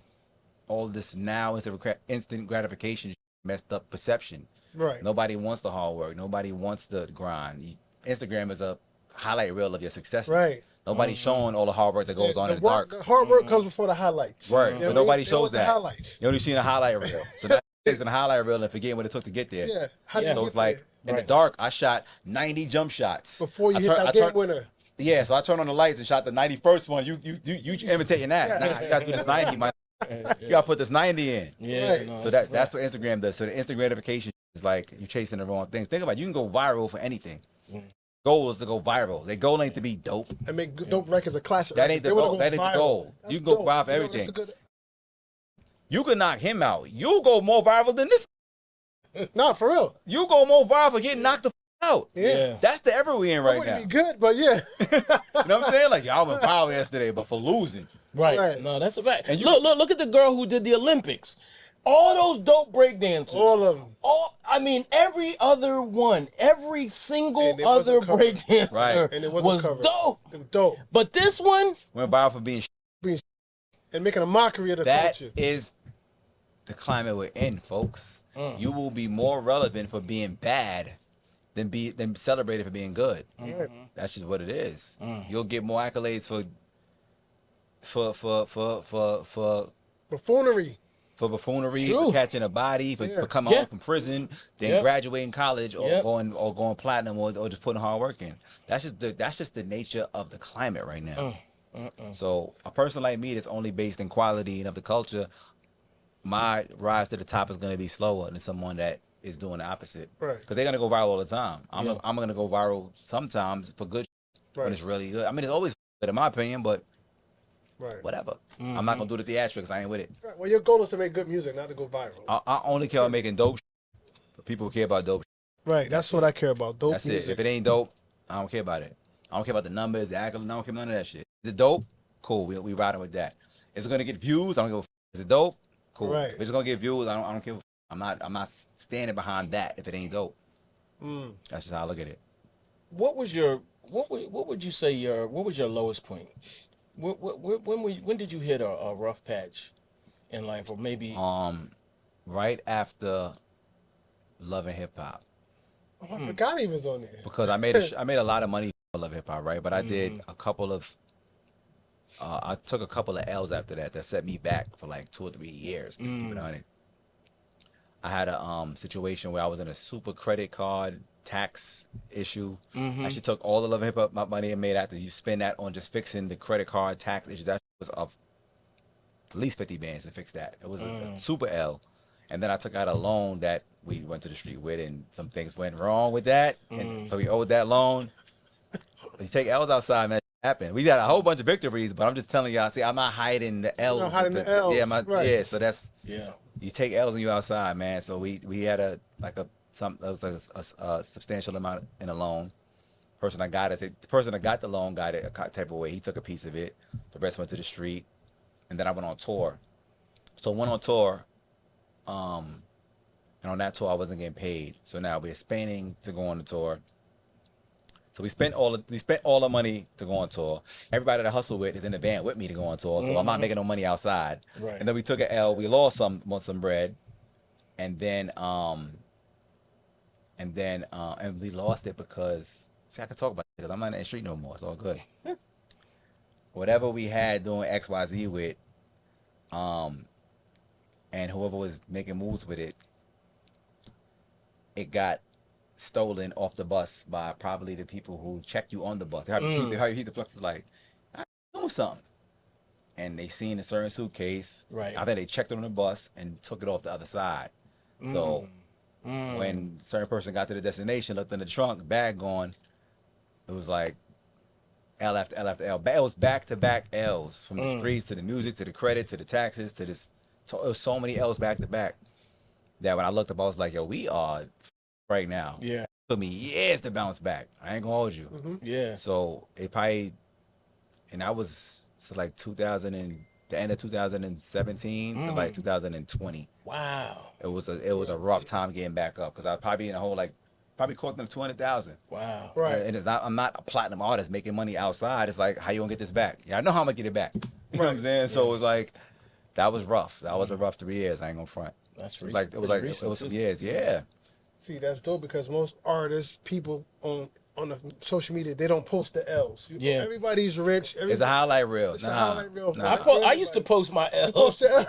all this now instant gratification messed up perception. Right. Nobody wants the hard work. Nobody wants the grind. Instagram is a highlight reel of your successes. Right. Nobody's showing all the hard work that goes on in the work, dark. the hard work comes before the highlights. Right. You know But what I nobody mean? They shows want the that. highlights. You only seen a highlight reel. So now chasing a highlight reel and forgetting what it took to get there. Yeah. How do Yeah. you So get it's like there? in the dark, I shot 90 jump shots. Before you I hit turn- that I game turn- winner. Yeah, so I turned on the lights and shot the 91st one. You imitating that. Nah, you gotta do this 90, man. You gotta put this 90 in. Yeah. Right. No, So that's what Instagram does. So the instant gratification is like you chasing the wrong things. Think about it. You can go viral for anything. Goal is to go viral. Their goal ain't to be dope. And make dope records a classic. That ain't the goal. That ain't the goal. You can go viral for You know, everything. that's a good- You can knock him out. You go more viral than this. Nah, for real. You go more viral for getting knocked the out. Yeah. That's the era we in It right wouldn't now. be good, but yeah. You know what I'm saying? Like, y'all went viral yesterday, but for losing. Right. Right. No, that's a fact. And you- Look at the girl who did the Olympics. All those dope breakdancers. All of them. I mean, every other one, every single And it wasn't other covered. breakdancer Right. And it wasn't was covered. dope. It was dope. But this one, Went viral for being And making a mockery of the That culture. is the climate we're in, folks. You will be more relevant for being bad than celebrated for being good. Right. That's just what it is. You'll get more accolades for Buffoonery. buffoonery, True. for catching a body, for Yeah. coming Yeah. home from prison, than Yep. graduating college or Yep. going platinum or just putting hard work in. That's just the nature of the climate right now. So a person like me that's only based in quality and of the culture, my rise to the top is going to be slower than someone that is doing the opposite. Right. Because they're going to go viral all the time. Yeah. I'm going to go viral sometimes for good when Right. it's really good. I mean, it's always good in my opinion, but Right. whatever. I'm not going to do the theatrics. I ain't with it. Right. Well, your goal is to make good music, not to go viral. I only care about making dope. But people who care about dope. Right. That's what I care about. Dope That's music. it. If it ain't dope, I don't care about it. I don't care about the numbers, the accolades. I don't care about none of that shit. Is it dope? Cool. We riding with that. Is it gonna get views? I don't give a f. Is it dope? Cool. Right. If it's gonna get views, I don't care. I'm not standing behind that if it ain't dope. That's just how I look at it. What was your what would you say what was your lowest point? When did you hit a rough patch in life, or maybe? Right after Love and Hip Hop, Oh, I forgot he was on there. because I made a lot of money for Love Hip Hop, right? But I did a couple of I took a couple of L's after that set me back for like 2 or 3 years. To keep it honest. I had a situation where I was in a super credit card tax issue. I actually took all the Love and Hip Hop money I made after you spend that on just fixing the credit card tax issue. That was of at least 50 bands to fix that. It was a super L. And then I took out a loan that we went to the street with, and some things went wrong with that. And so we owed that loan. You take L's outside, man. Happened. We got a whole bunch of victories, but I'm just telling y'all. See, I'm not hiding the L's. not hiding the L's, Yeah, right. yeah. So that's Yeah. you take L's and you outside, man. So we had a substantial amount in a loan. The person that got the loan got it a type of way. He took a piece of it. The rest went to the street, and then I went on tour. So I went on tour, and on that tour I wasn't getting paid. So now we're spending to go on the tour. So we spent all the money to go on tour. Everybody that I hustle with is in the band with me to go on tour. So I'm not making no money outside. Right. And then we took an L. We lost some bread, and then we lost it because I can talk about it because I'm not in the street no more. It's all good. Whatever we had doing XYZ with, and whoever was making moves with it, it got stolen off the bus by probably the people who checked you on the bus. They heard the flux is like, I'm doing something. And they seen a certain suitcase. Right. I think they checked it on the bus and took it off the other side. So when a certain person got to the destination, looked in the trunk, bag gone, it was like L after L after L. It was back-to-back L's, from the streets to the music to the credit to the taxes to this. So it was so many L's back-to-back that when I looked up, I was like, yo, we are right now. Yeah. It took me years to bounce back. I ain't gonna hold you. Yeah. So it probably, and that was like the end of 2017 to like 2020. Wow. It was a rough time getting back up because I was probably in a hole probably cost them 200,000. Wow. Right. And I'm not a platinum artist making money outside. It's like, how you gonna get this back? Yeah, I know how I'm gonna get it back. You know what I'm saying? So it was like, that was rough. That was a rough 3 years. I ain't gonna front. That's It was some years. Yeah. See, that's dope because most artists, people on the social media, they don't post the L's. Yeah. Everybody's rich. It's a highlight reel. It's a highlight reel. I used to post my L's. Post the L.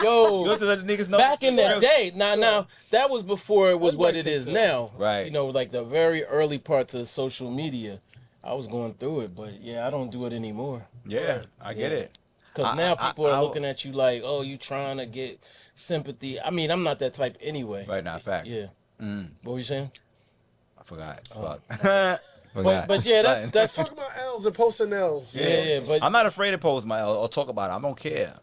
Yo, Go to let the niggas know. back in the day. Now that was before it was what it is now. Right. You know, like the very early parts of social media. I was going through it, but yeah, I don't do it anymore. Yeah, I get it. Because now people are looking at you like, oh, you trying to get sympathy. I mean, I'm not that type anyway. Right now, fact. Yeah. What were you saying? I forgot. Fuck. But yeah, that's Talk about L's and posting L's. yeah. But I'm not afraid to post my or talk about it. I don't care.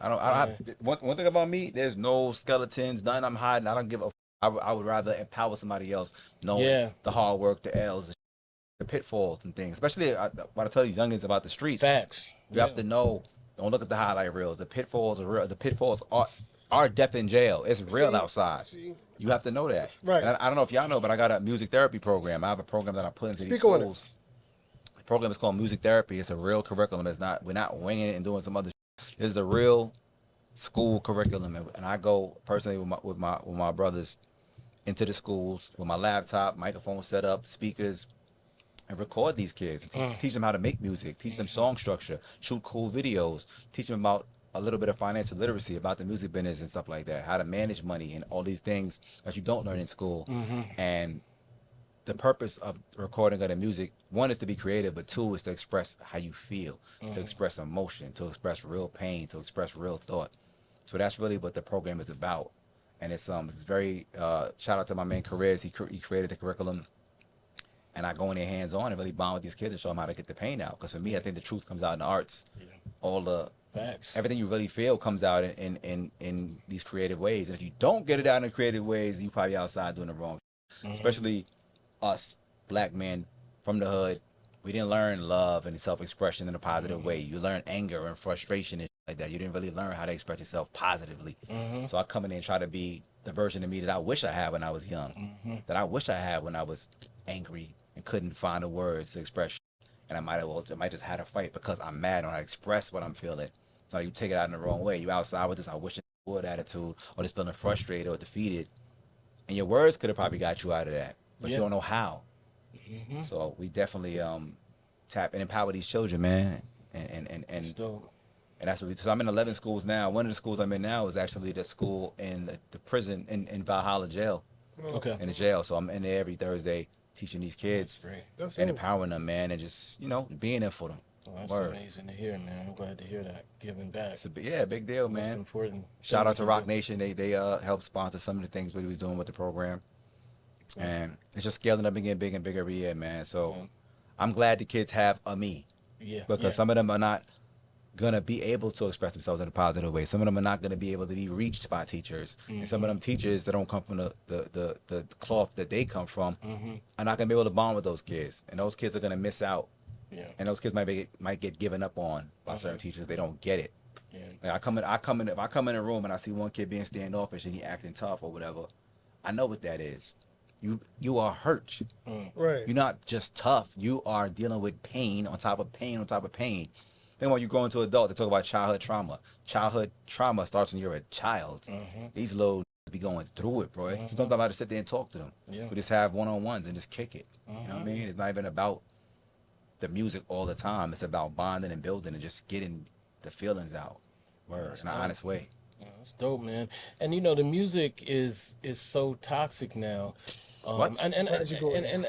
One thing about me, there's no skeletons, nothing I'm hiding. I don't give a. I would rather empower somebody else, knowing the hard work, the L's, the pitfalls and things. Especially when I tell these youngins about the streets. facts. You have to know. Don't look at the highlight reels. The pitfalls are real. The pitfalls are death in jail. It's real outside. You have to know that. Right. And I don't know if y'all know, but I got a music therapy program. I have a program that I put into these Speak on schools. The program is called music therapy. It's a real curriculum. We're not winging it and doing some other shit. This is a real school curriculum. And I go personally with my brothers into the schools with my laptop, microphone set up, speakers, and record these kids. Teach them how to make music, teach them song structure, shoot cool videos, teach them about a little bit of financial literacy, about the music business and stuff like that, how to manage money and all these things that you don't learn in school. And the purpose of recording of the music, one is to be creative, but two is to express how you feel, to express emotion, to express real pain, to express real thought. So that's really what the program is about. And it's very shout out to my man Chaz. He created the curriculum. And I go in there hands on and really bond with these kids and show them how to get the pain out. Because for me, I think the truth comes out in the arts. All the Facts. everything you really feel comes out in these creative ways. And if you don't get it out in creative ways, you probably outside doing the wrong. especially us black men from the hood. We didn't learn love and self-expression in a positive way. You learn anger and frustration and like that. You didn't really learn how to express yourself positively. So I come in and try to be the version of me that I wish I had when I was young, that I wish I had when I was angry and couldn't find the words to express. And I might just had a fight because I'm mad and I express what I'm feeling. So you take it out in the wrong way. You outside with this I wish I would attitude or just feeling frustrated or defeated. And your words could have probably got you out of that, but you don't know how. So we definitely tap and empower these children, man. And that's what so I'm in 11 schools now. One of the schools I'm in now is actually the school in the prison in Valhalla jail. Okay. In the jail. So I'm in there every Thursday teaching these kids and empowering them, man, and just, being there for them. Well, that's amazing to hear, man. I'm glad to hear that. Giving back. It's a big deal, man. Most important. Shout out to Rock Nation. They helped sponsor some of the things we was doing with the program. And it's just scaling up and getting big and bigger every year, man. So I'm glad the kids have a me. Yeah. Because some of them are not gonna be able to express themselves in a positive way. Some of them are not gonna be able to be reached by teachers. And some of them teachers that don't come from the cloth that they come from are not gonna be able to bond with those kids. And those kids are gonna miss out. Yeah. And those kids might get given up on by certain teachers. They don't get it. Yeah. Like if I come in a room and I see one kid being standoffish and he acting tough or whatever, I know what that is. You are hurt. Right. You're not just tough. You are dealing with pain on top of pain on top of pain. Then when you grow into adult, they talk about childhood trauma. Childhood trauma starts when you're a child. These little be going through it, bro. So sometimes I have to sit there and talk to them. We just have one-on-ones and just kick it. You know what I mean? It's not even about the music all the time. It's about bonding and building and just getting the feelings out. Word, in an honest way. Yeah, that's dope, man. And the music is so toxic now. And I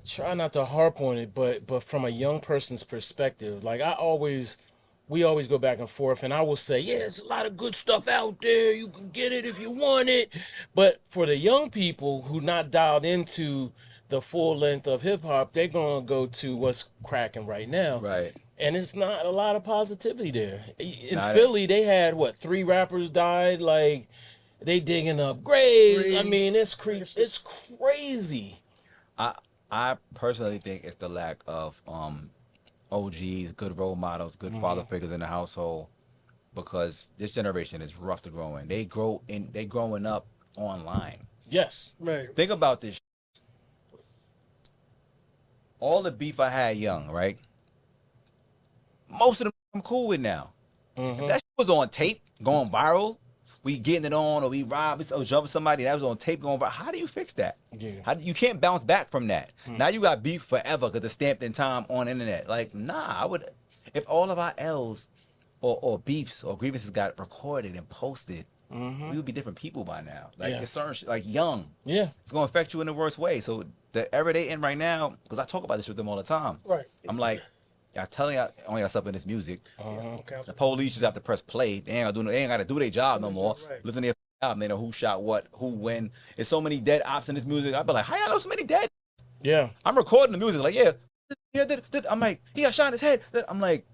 try not to harp on it, but from a young person's perspective, like we always go back and forth, and I will say, yeah, there's a lot of good stuff out there. You can get it if you want it. But for the young people who not dialed into the full length of hip hop, they're gonna go to what's cracking right now. Right. And it's not a lot of positivity there. In Not Philly, they had 3 rappers died. Like they digging up graves. I mean, it's crazy. I personally think it's the lack of OGs, good role models, good father figures in the household, because this generation is rough to grow in. They growing up online. Yes. Right. Think about this. All the beef I had young, right? Most of them I'm cool with now. If that shit was on tape, going viral, we getting it on, or we rob, or jumping somebody that was on tape going viral. How do you fix that? Yeah. You can't bounce back from that. Now you got beef forever because it's stamped in time on the internet. Like, nah, if all of our L's or beefs or grievances got recorded and posted, we would be different people by now. Like, it's certain shit, like young. Yeah. It's going to affect you in the worst way. So the era they in right now, because I talk about this with them all the time. Right. I'm like, y'all telling y'all on yourself in this music. Okay. The police just have to press play. They ain't got to do their job no more. Right. Listen to their album. They know who shot what, who when. There's so many dead ops in this music. I be like, how y'all know so many dead? Yeah. I'm recording the music like, I'm like, he got shot in his head. I'm like,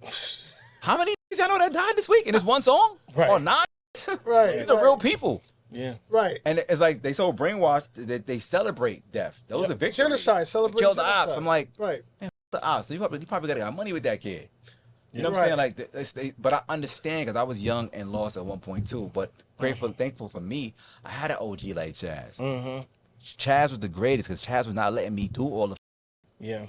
how many y'all know that died this week in this one song? Right. Or not? Right. These are real people. Yeah. Right. And it's like they so brainwashed that they celebrate death. Those are victories. Genocide. Celebrate Kill the genocide. ops. I'm like, right. the ops. So you probably got money with that kid. You know what I'm saying? Like, but I understand because I was young and lost at one point too. But thankful for me, I had an OG like Chaz. Chaz was the greatest because Chaz was not letting me do all the. Yeah.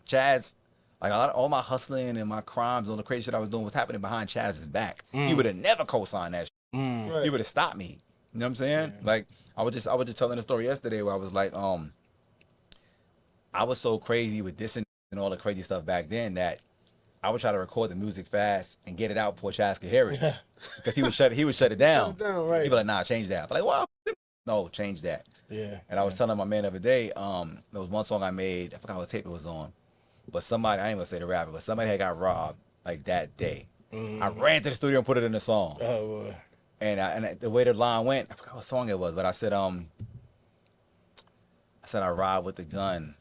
Chaz, like all my hustling and my crimes, all the crazy shit I was doing was happening behind Chaz's back. He would have never co-signed that shit. Right. He would have stopped me. You know what I'm saying? Yeah. Like I was just telling a story yesterday where I was like, I was so crazy with this and all the crazy stuff back then that I would try to record the music fast and get it out before Chaz could hear it. Because he would shut it down. Right. He'd be like, nah, change that. I'm like, well, no, change that. Yeah. And I was telling my man the other day, there was one song I made, I forgot what tape it was on. But somebody, I ain't gonna say the rapper, but somebody had got robbed like that day. I ran to the studio and put it in the song. Oh, And the way the line went, I forgot what song it was, but I said I ride with the gun,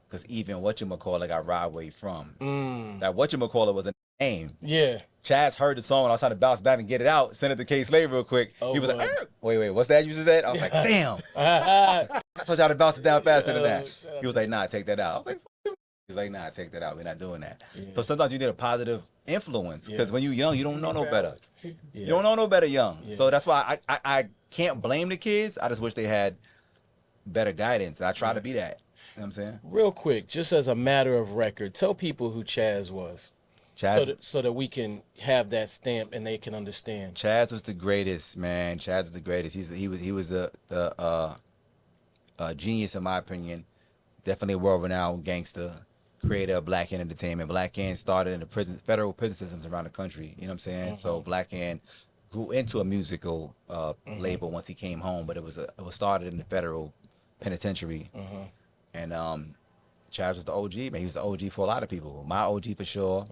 because even whatchamacallit got robbed where he from. That whatchamacallit was a name. yeah. Chaz heard the song and I was trying to bounce it down and get it out, send it to K Slave real quick. Oh, he was boy. like, wait, what's that you just said? I was like, damn. I told y'all to bounce it down faster than that. He was like, nah, take that out. I was like, he's like, nah, take that out. We're not doing that. Yeah. So sometimes you need a positive influence because when you're young, you don't know no better. You don't know no better young. So that's why I can't blame the kids. I just wish they had better guidance. I try to be that. You know what I'm saying? Real quick, just as a matter of record, tell people who Chaz was. Chaz, so that we can have that stamp and they can understand. Chaz was the greatest, man. Chaz is the greatest. He was the genius in my opinion. Definitely a world-renowned gangster, creator of Black Hand Entertainment. Black Hand started in the federal prison systems around the country. You know what I'm saying? So Black Hand grew into a musical label once he came home, but it was started in the federal penitentiary. And Chaz was the OG, man. He was the OG for a lot of people. My OG for sure.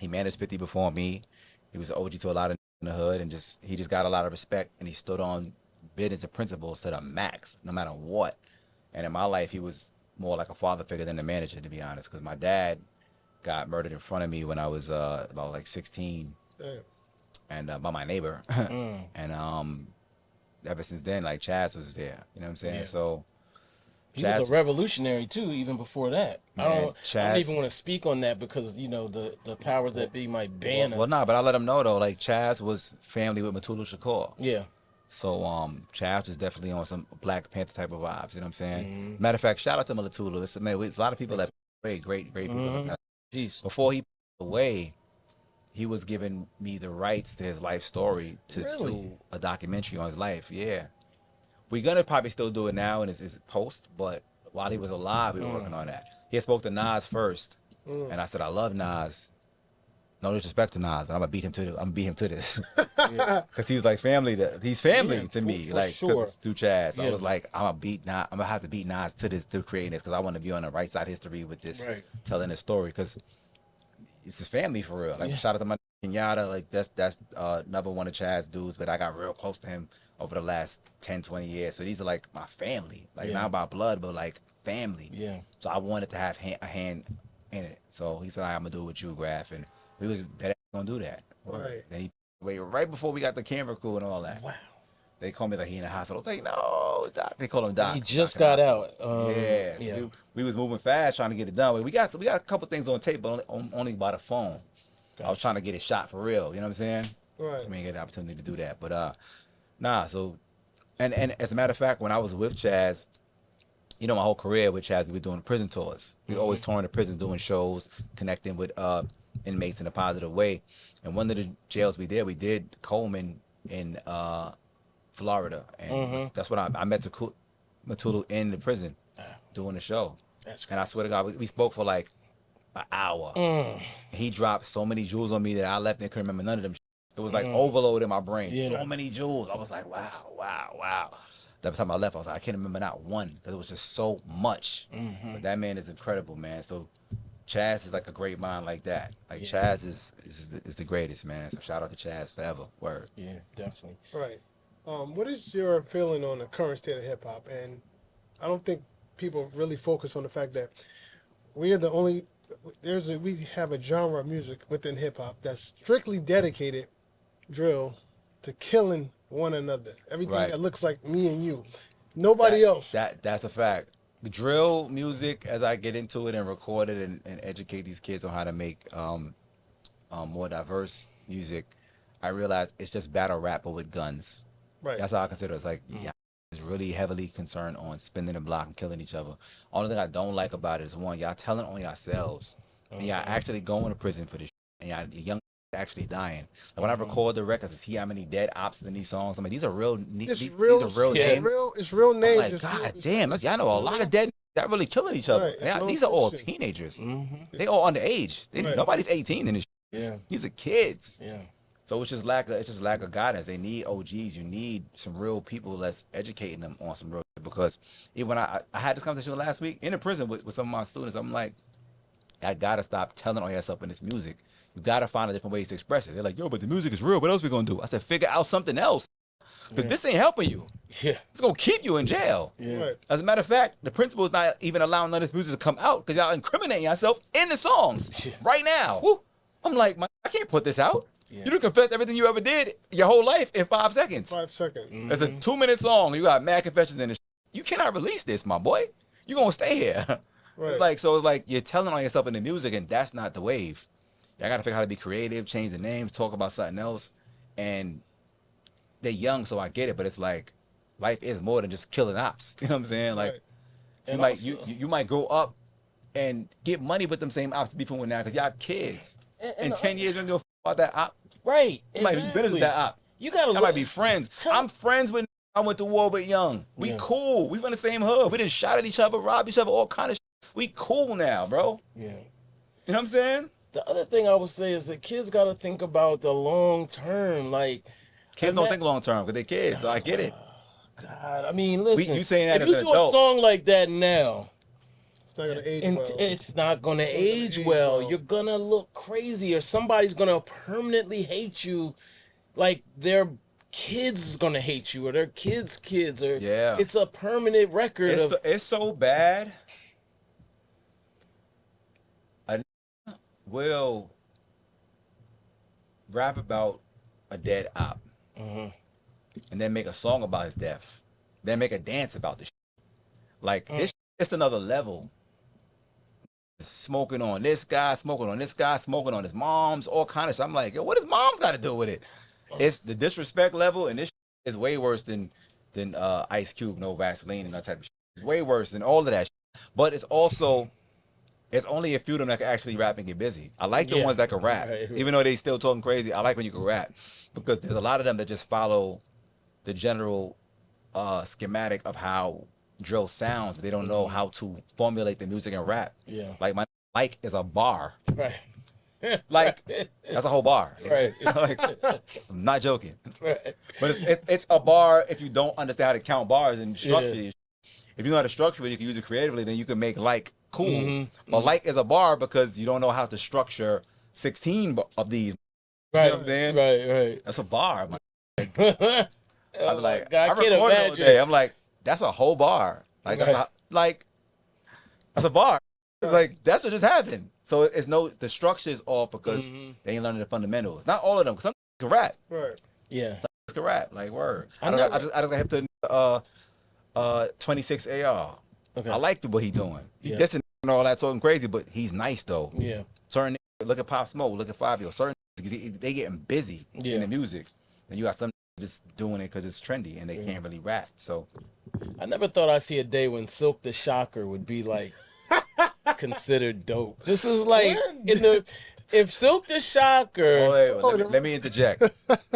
He managed 50 before me. He was the OG to a lot of in the hood, and he just got a lot of respect, and he stood on business and principles to the max, no matter what. And in my life, he was more like a father figure than a manager, to be honest, because my dad got murdered in front of me when I was about like 16, and by my neighbor. And ever since then, like Chaz was there. You know what I'm saying? So. He was a revolutionary too, even before that. Man, I don't even want to speak on that because you know the powers that be might ban us. Well, nah, but I let him know though. Like Chaz was family with Mutulu Shakur. Yeah. So Chaz was definitely on some Black Panther type of vibes. You know what I'm saying? Matter of fact, shout out to Mutulu. It's a lot of people that great people. Before he passed away, he was giving me the rights to his life story to do a documentary on his life. Yeah. We're gonna probably still do it now in his post, but while he was alive, we were working on that. He had spoke to Nas first, and I said, I love Nas. No disrespect to Nas, but I'm gonna beat him to this. Because he was like family. He's family to me, for like sure. through Chaz. So I was like, I'm gonna have to beat Nas to this, to creating this, because I want to be on the right side of history with this, telling this story, because it's his family for real. Like shout out to my Kenyatta, like that's another one of Chaz dudes, but I got real close to him over the last 10, 20 years. So these are like my family, like not about blood, but like family. Yeah. So I wanted to have a hand in it. So he said, I'm gonna do it with you, Grafh, and we was gonna do that. Right. Then he right before we got the camera crew and all that. Wow. They called me like he in the hospital. I was like, no, Doc. They called him Doc. He just got out. So we was moving fast trying to get it done. We got a couple things on tape, but only by the phone. Gotcha. I was trying to get it shot for real. You know what I'm saying? Right. I mean, get the opportunity to do that, but nah. So, and as a matter of fact, when I was with Chaz, you know, my whole career with Chaz, we were doing prison tours. We always touring the prisons, doing shows, connecting with inmates in a positive way. And one of the jails we did Coleman in Florida, and that's what I met Mutulu in the prison doing the show. And I swear to God, we spoke for like an hour. He dropped so many jewels on me that I left and couldn't remember none of them. It was like overload in my brain. Yeah. So many jewels. I was like, wow. That time I left, I was like, I can't remember not one, because it was just so much. But that man is incredible, man. So Chaz is like a great mind like that. Like Chaz is the greatest, man. So shout out to Chaz forever. Word. Yeah, definitely. Right. What is your feeling on the current state of hip hop? And I don't think people really focus on the fact that we are the only. We have a genre of music within hip hop that's strictly dedicated, drill, to killing one another. Everything that looks like me and you. Nobody else. That's a fact. The drill music, as I get into it and record it and educate these kids on how to make more diverse music, I realize it's just battle rap but with guns. Right. That's how I consider it. It's like, is really heavily concerned on spinning the block and killing each other. Only thing I don't like about it is, one, y'all telling on yourselves. And y'all actually going to prison for this shit. And y'all young actually dying. Like when I record the records, I see how many dead ops in these songs. I mean, these are real these are real names. It's real names. I'm like, God damn, y'all know a lot of dead that really killing each other. Right. These are all teenagers. They all underage. Nobody's 18 in this shit. Yeah. These are kids. Yeah. So it's just lack of guidance. They need OGs. You need some real people that's educating them on some real shit. Because even when I had this conversation last week in the prison with some of my students, I'm like, I gotta stop telling on yourself in this music. You gotta find a different ways to express it. They're like, yo, but the music is real. What else we gonna do? I said, figure out something else. Because this ain't helping you. Yeah. It's gonna keep you in jail. Yeah. Right. As a matter of fact, the principal is not even allowing none of this music to come out because y'all incriminating yourself in the songs right now. Woo. I'm like, I can't put this out. Yeah. You done confessed everything you ever did your whole life in 5 seconds. 5 seconds. It's a 2-minute song. You got mad confessions in it. You cannot release this, my boy. You gonna stay here. Right. It's like you're telling on yourself in the music, and that's not the wave. I gotta figure out how to be creative, change the names, talk about something else. And they're young, so I get it. But it's like life is more than just killing ops. You know what I'm saying? Like Right. you might grow up and get money with them same ops beefing with now because y'all kids. In 10 years, you're gonna go about that op. Right. You might be business with that op. You gotta. I might be friends. I'm friends with. I went to war with Young. We cool. We from the same hood. We done shot at each other, robbed each other, all kind of shit. We cool now, bro. Yeah. You know what I'm saying? The other thing I would say is that kids got to think about the long term. Like, Kids don't think long term because they're kids. So I get it. God, I mean, listen. You saying that if as you an do adult. a song like that now, It's not gonna age and well. it's not gonna age age well. well. You're gonna look crazy, or somebody's gonna permanently hate you. Like their kids is gonna hate you, or their kids' kids, or Yeah. It's a permanent record of. It's so bad. A will rap about a dead op, and then make a song about his death, then make a dance about this. Like it's just another level. Smoking on this guy, smoking on this guy, smoking on his mom's, all kind of stuff. I'm like, yo, what does mom's got to do with it? It's the disrespect level, and this is way worse than Ice Cube, no Vaseline, and that type of shit. It's way worse than all of that shit. But it's also, it's only a few of them that can actually rap and get busy. I like the ones that can rap, even though they still talking crazy. I like when you can rap because there's a lot of them that just follow the general schematic of how drill sounds, but they don't know how to formulate the music and rap. Yeah. Like my like is a bar. Right. Like that's a whole bar. Right. Like, I'm not joking. Right. But it's a bar if you don't understand how to count bars and structure it. If you know how to structure it, you can use it creatively, then you can make like cool. But like is a bar because you don't know how to structure 16 of these. You know what I'm saying? Right. That's a bar. Man. Oh I'm like, God, I I can't recorded all imagine. day. I'm like, that's a whole bar. Like that's a bar. It's like that's what just happened. So it's the structure is off because they ain't learning the fundamentals. Not all of them, because some can rap. Right. Yeah. Some can rap. Like word. I just got hip to 26 AR. Okay. I like what he doing. He Yeah. dissing and all that talking crazy, but he's nice though. Yeah. Certain look at Pop Smoke, look at 5 certain they getting busy in the music, and you got some just doing it because it's trendy and they can't really rap. So I never thought I'd see a day when Silk the Shocker would be like considered dope. This is like if Silk the Shocker. Let me interject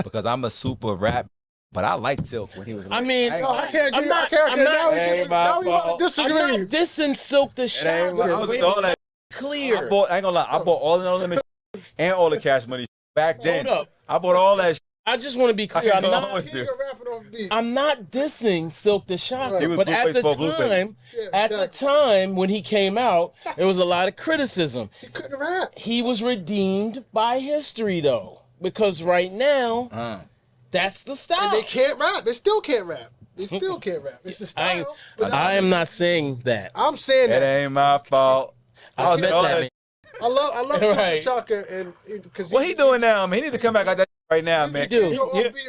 because I'm a super rap, but I liked Silk when he was. I mean, No, I can't I'm agree. not- I can't I'm agree. not- Now we fault. disagree. I'm not dissing Silk the Shocker. I was Wait, all that. clear. I ain't gonna lie. I bought all the limit and all the Cash Money back then. Hold up. I bought all that. I just want to be clear. I I'm know not. how much- Nigga rapping off beat. I'm not dissing Silk the Shocker, He was but at Blueface the for Blueface. time, Yeah, at the exactly. time when he came out, there was a lot of criticism. He couldn't rap. He was redeemed by history, though, because right now, that's the style. And they can't rap. They still can't rap. They still can't rap. It's the style. but I am not saying that. I'm saying It that. ain't my fault. I was admit all that. that. I love Right. Chaka and because What he doing now, man? He need to come back like that right now, man. do.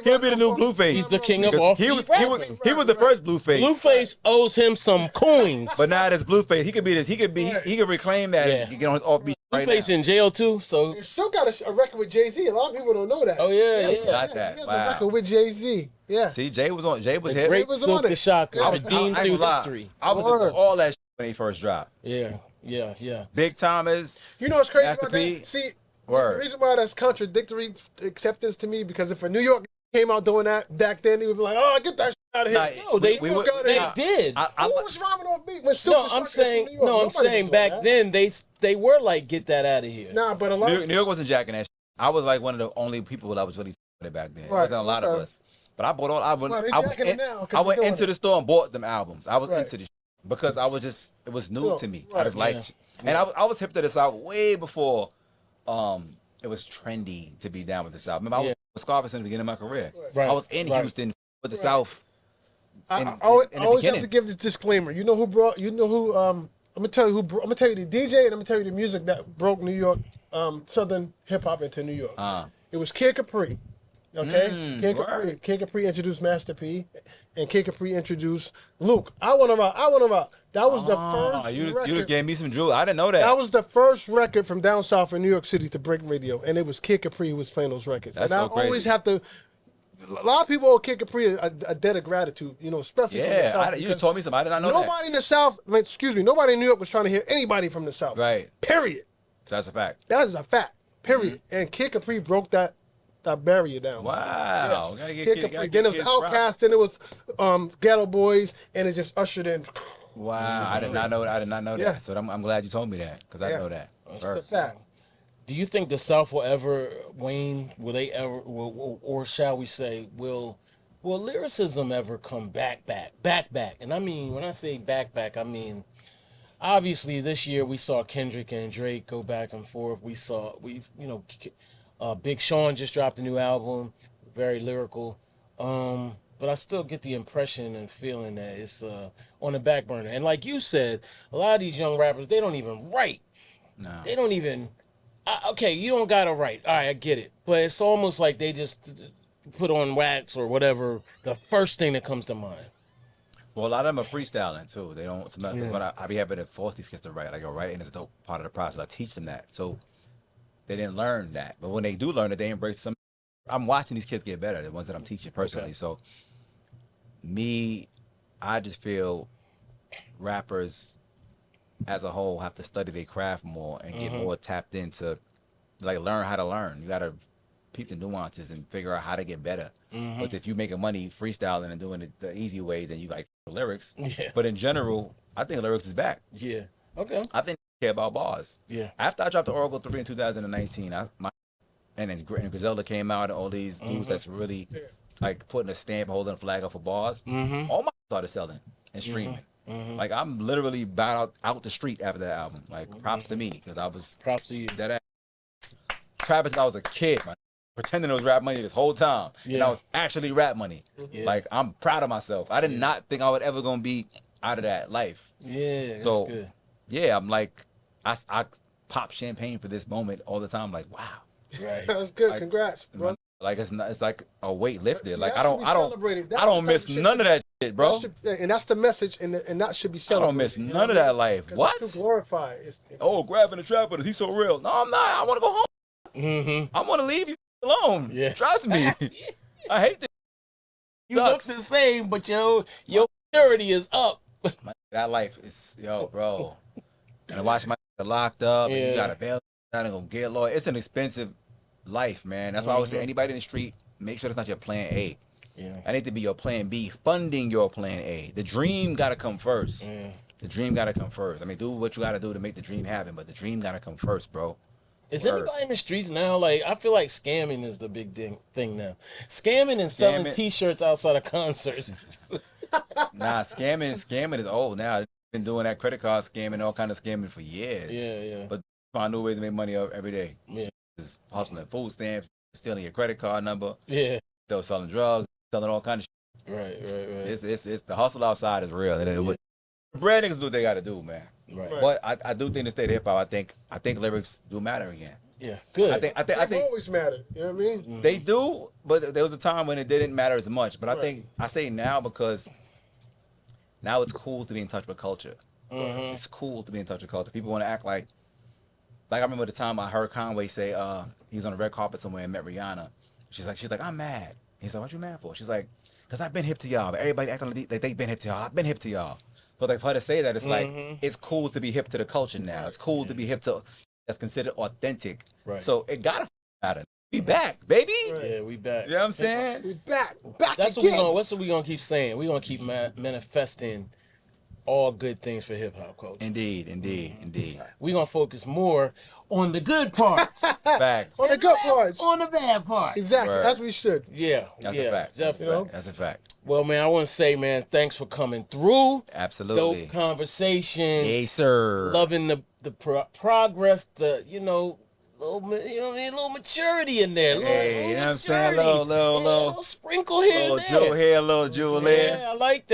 He'll be the new Blueface. He's the king of Because offbeat he was the first Blueface. Blueface owes him some coins. But now that's Blueface. He could reclaim that Yeah. and get on his offbeat right Blueface now. in jail too, so He still got a record with Jay-Z. A lot of people don't know that. oh yeah. Got that. He has Wow. a record with Jay-Z. Yeah. See, Jay was hit. Great was Silk on the it. Shocker, I I redeemed ain't through gonna lie. history. I was Word. into all that shit when he first dropped. Yeah. Big Timers. You know what's crazy Master about P. that? See, Word. the reason why that's contradictory acceptance to me, because if a New York came out doing that back then, they would be like, oh, get that shit out of here. Nah, No, they we would- they nah. did. Who was rhyming off beat when Silk No, the I'm Shocker saying from New York? no, I'm Nobody was saying doing back that. then they were like get that out of here. Nah, but a lot New York wasn't jacking that shit. I was like one of the only people that was really f***ing it back then. There Right, wasn't a lot of okay. us. But I bought all. Well, they jacking it now 'cause I they went doing into it. the store and bought them albums. I was Right. into this shit because I was just it was new Well, to me. right, I just liked it. And I was hip to this out way before it was trendy to be down with this album. Remember, I was with Scarface in the beginning of my career. Right. I was in Right. Houston with the South. I in always the have beginning. to give this disclaimer. You know who I'm gonna tell you I'm gonna tell you the DJ, and I'm gonna tell you the music that broke New York, Southern hip hop into New York. It was Kid Capri. Okay, Kid Capri introduced Master P, and Kid Capri introduced Luke. I wanna rock. That was the first. You record. just gave me some jewel. I didn't know that. That was the first record from down south in New York City to break radio, and it was Kid Capri who was playing those records. That's and so I crazy. always have to. A lot of people owe Kid Capri a debt of gratitude, especially from the South. You just told me something. I did not know that. Nobody in the South, nobody in New York was trying to hear anybody from the South. Right. Period. That's a fact. That is a fact. Period. And Kid Capri broke that barrier down. Wow. Yeah. Kid Capri. Then it was Outkast, then it was Ghetto Boys, and it just ushered in. Wow. I did not know that. So I'm glad you told me that, because I know that. That's a fact. Do you think the South will ever, Wayne, will they ever, or shall we say, will lyricism ever come back? And I mean, when I say back, I mean, obviously this year we saw Kendrick and Drake go back and forth. Big Sean just dropped a new album, very lyrical. But I still get the impression and feeling that it's on the back burner. And like you said, a lot of these young rappers, they don't even write. No. They don't even... okay, you don't gotta write. All right, I get it. But it's almost like they just put on wax or whatever, the first thing that comes to mind. Well, a lot of them are freestyling too. They don't. Sometimes I be happy to force these kids to write. Like, writing is a dope part of the process. I teach them that. So they didn't learn that. But when they do learn it, they embrace some. I'm watching these kids get better, the ones that I'm teaching personally. Okay. So I just feel rappers as a whole have to study their craft more and get more tapped into, like, learn how to learn. You gotta peep the nuances and figure out how to get better. But if you making money freestyling and doing it the easy way, then you like the lyrics. Yeah. But in general, I think lyrics is back. Yeah. Okay. I think they care about bars. Yeah. After I dropped the Oracle 3 in 2019, and then Griselda came out, and all these dudes that's really like putting a stamp, holding a flag up for bars. All my started selling and streaming. Like, I'm literally out the street after that album. Like, props to me, because I was that trapping since I was a kid, man. Pretending it was rap money this whole time, and I was actually rap money. Like, I'm proud of myself. I did not think I would ever gonna be out of that life. Yeah. So that's good. Yeah, I'm like, I pop champagne for this moment all the time. Like, wow. Right. That's good. Like, congrats, bro. Like, it's like a weight lifted. Like, I don't miss none of that shit, bro. And that's the message, and that should be celebrated. I don't miss none of that life. What? It's too glorified. Grabbing the trap, but he's so real. No, I'm not. I want to go home. I want to leave you alone. Yeah. Trust me. I hate this. You look the same, but your maturity is up. That life is, bro. And I watch my locked up, and you got to bail out and go get lawyer. It's an expensive life, man. That's why I would say, anybody in the street, make sure that's not your plan A. Yeah. I need to be your plan B, funding your plan A. The dream got to come first. Yeah. The dream got to come first. I mean, do what you got to do to make the dream happen, but the dream got to come first, bro. Is anybody in the streets now? Like, I feel like scamming is the big thing now. Scamming and selling T-shirts outside of concerts. Nah, scamming is old now. They've been doing that credit card scamming, all kind of scamming for years. Yeah. But find new ways to make money every day. Yeah. Just hustling food stamps, stealing your credit card number. Yeah. Still selling drugs, selling all kind of shit. Right. It's the hustle outside is real. Bread niggas do what they got to do, man. Right. But I do think the state of hip hop, I think lyrics do matter again. Yeah, good. I think always matter. You know what I mean? They do, but there was a time when it didn't matter as much. But I think I say now because now it's cool to be in touch with culture. It's cool to be in touch with culture. People want to act like I remember the time I heard Conway say he was on a red carpet somewhere and met Rihanna. She's like, I'm mad. He's like, what you mad for? She's like, because I've been hip to y'all. But everybody acting like they've been hip to y'all. I've been hip to y'all. So it's like, for her to say that, it's like, it's cool to be hip to the culture now. It's cool to be hip to that's considered authentic. Right. So it gotta matter. We back, baby. Right. Yeah, we back. You know what I'm saying? We back that's again. What we gonna keep saying. We gonna keep manifesting all good things for hip hop culture. Indeed. We gonna focus more on the good parts. Facts. On the good parts. On the bad parts. Exactly. Right. As we should. Yeah. That's a fact. That's a fact. Well, man, I want to say, man, thanks for coming through. Absolutely. Dope conversation. Yes, sir. Loving the progress, you know what I mean, a little maturity in there. Hey, you know what I'm saying? Maturity. Little sprinkle here little and jewel there. here, little jewel there. Yeah, I like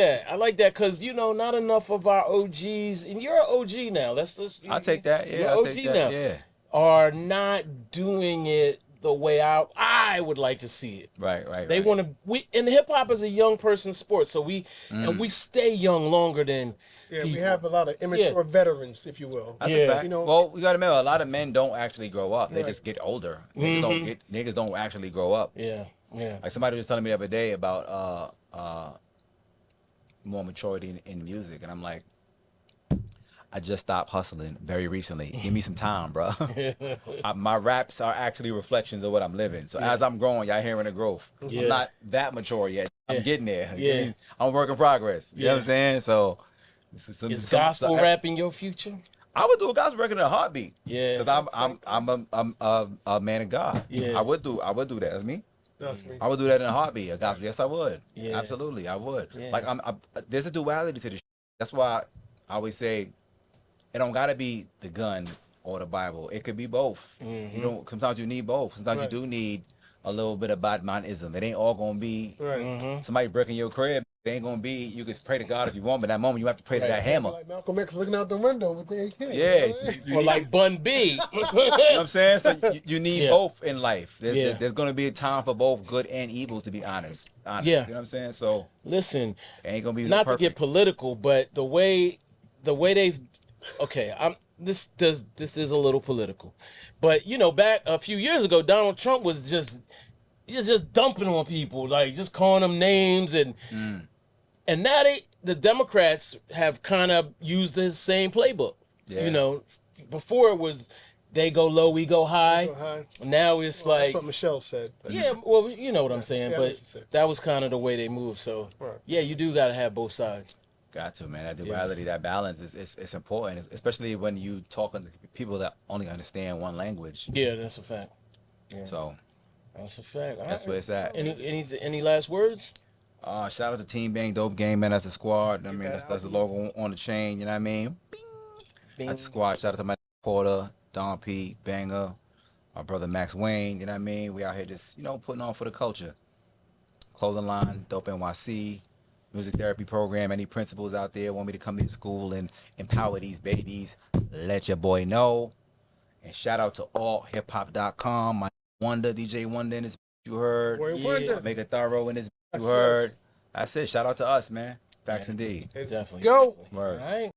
that because not enough of our OGs, and you're an OG now. I'll take that. You're Yeah, an I'll OG take that. now. Yeah. Are not doing it the way I would like to see it. Right. They want to. And hip hop is a young person's sport, so we stay young longer than. Yeah, people. we have a lot of immature veterans, if you will. That's a fact. You know, well, we gotta remember a lot of men don't actually grow up. They Right. just get older. Niggas don't actually grow up. Yeah. Like somebody was telling me the other day about more maturity in music, and I'm like, I just stopped hustling very recently. Give me some time, bro. My raps are actually reflections of what I'm living. So as I'm growing, y'all hearing the growth. Yeah. I'm not that mature yet. I'm getting there. Yeah. I'm a work in progress. You know what I'm saying? So Is gospel rap in your future? I would do a gospel record in a heartbeat. Yeah. Because I'm a man of God. Yeah. I would do that. That's me. that's me. I would do that in a heartbeat. A gospel. Yes, I would. Yeah. Absolutely, I would. Yeah. Like there's a duality to this. That's why I always say it don't gotta be the gun or the Bible. It could be both. You know, sometimes you need both. Sometimes Right. you do need a little bit of Batmanism. It ain't all gonna be Right. somebody breaking your crib. It ain't gonna be. You can pray to God if you want, but that moment you have to pray to that hammer. Like Malcolm X looking out the window with the AK. Yes. You Or need- like Bun B. you know what I'm saying? So you need Yeah. both in life. Yeah. There's gonna be a time for both good and evil, to be honest. Yeah. You know what I'm saying? So Listen, it ain't gonna be not to perfect. get political, but the way they've this is a little political, but back a few years ago, Donald Trump was just dumping on people, like just calling them names, and now the Democrats have kind of used the same playbook. Yeah. Before it was they go low, we go high. Go high. Now it's Well, like that's what Michelle said. But yeah, well, you know what I'm saying, Yeah, I know what but you said. that was kind of the way they moved. So Right. yeah, you do got to have both sides. Got to, man. That duality, that balance is important, especially when you talking to people that only understand one language. Yeah, that's a fact. So That's a fact. All that's right. where it's at. Any last words? Shout out to Team Bang Dope Game, man. That's the squad. I mean, that that's the logo on the chain. You know what I mean? Bing. That's the squad. Shout out to my Porter, Don P, Banger, my brother Max Wayne. You know what I mean? We out here just putting on for the culture. Clothing line, Dope NYC, music therapy program. Any principals out there want me to come to school and empower these babies? Let your boy know. And shout out to AllHipHop.com. My Wonder, DJ Wonder in this you heard. Boy, Yeah. wonder. Make a Thoro in this you That's heard. That's it. Shout out to us, man. Facts Yeah. indeed. It's Definitely. go. Word. All right.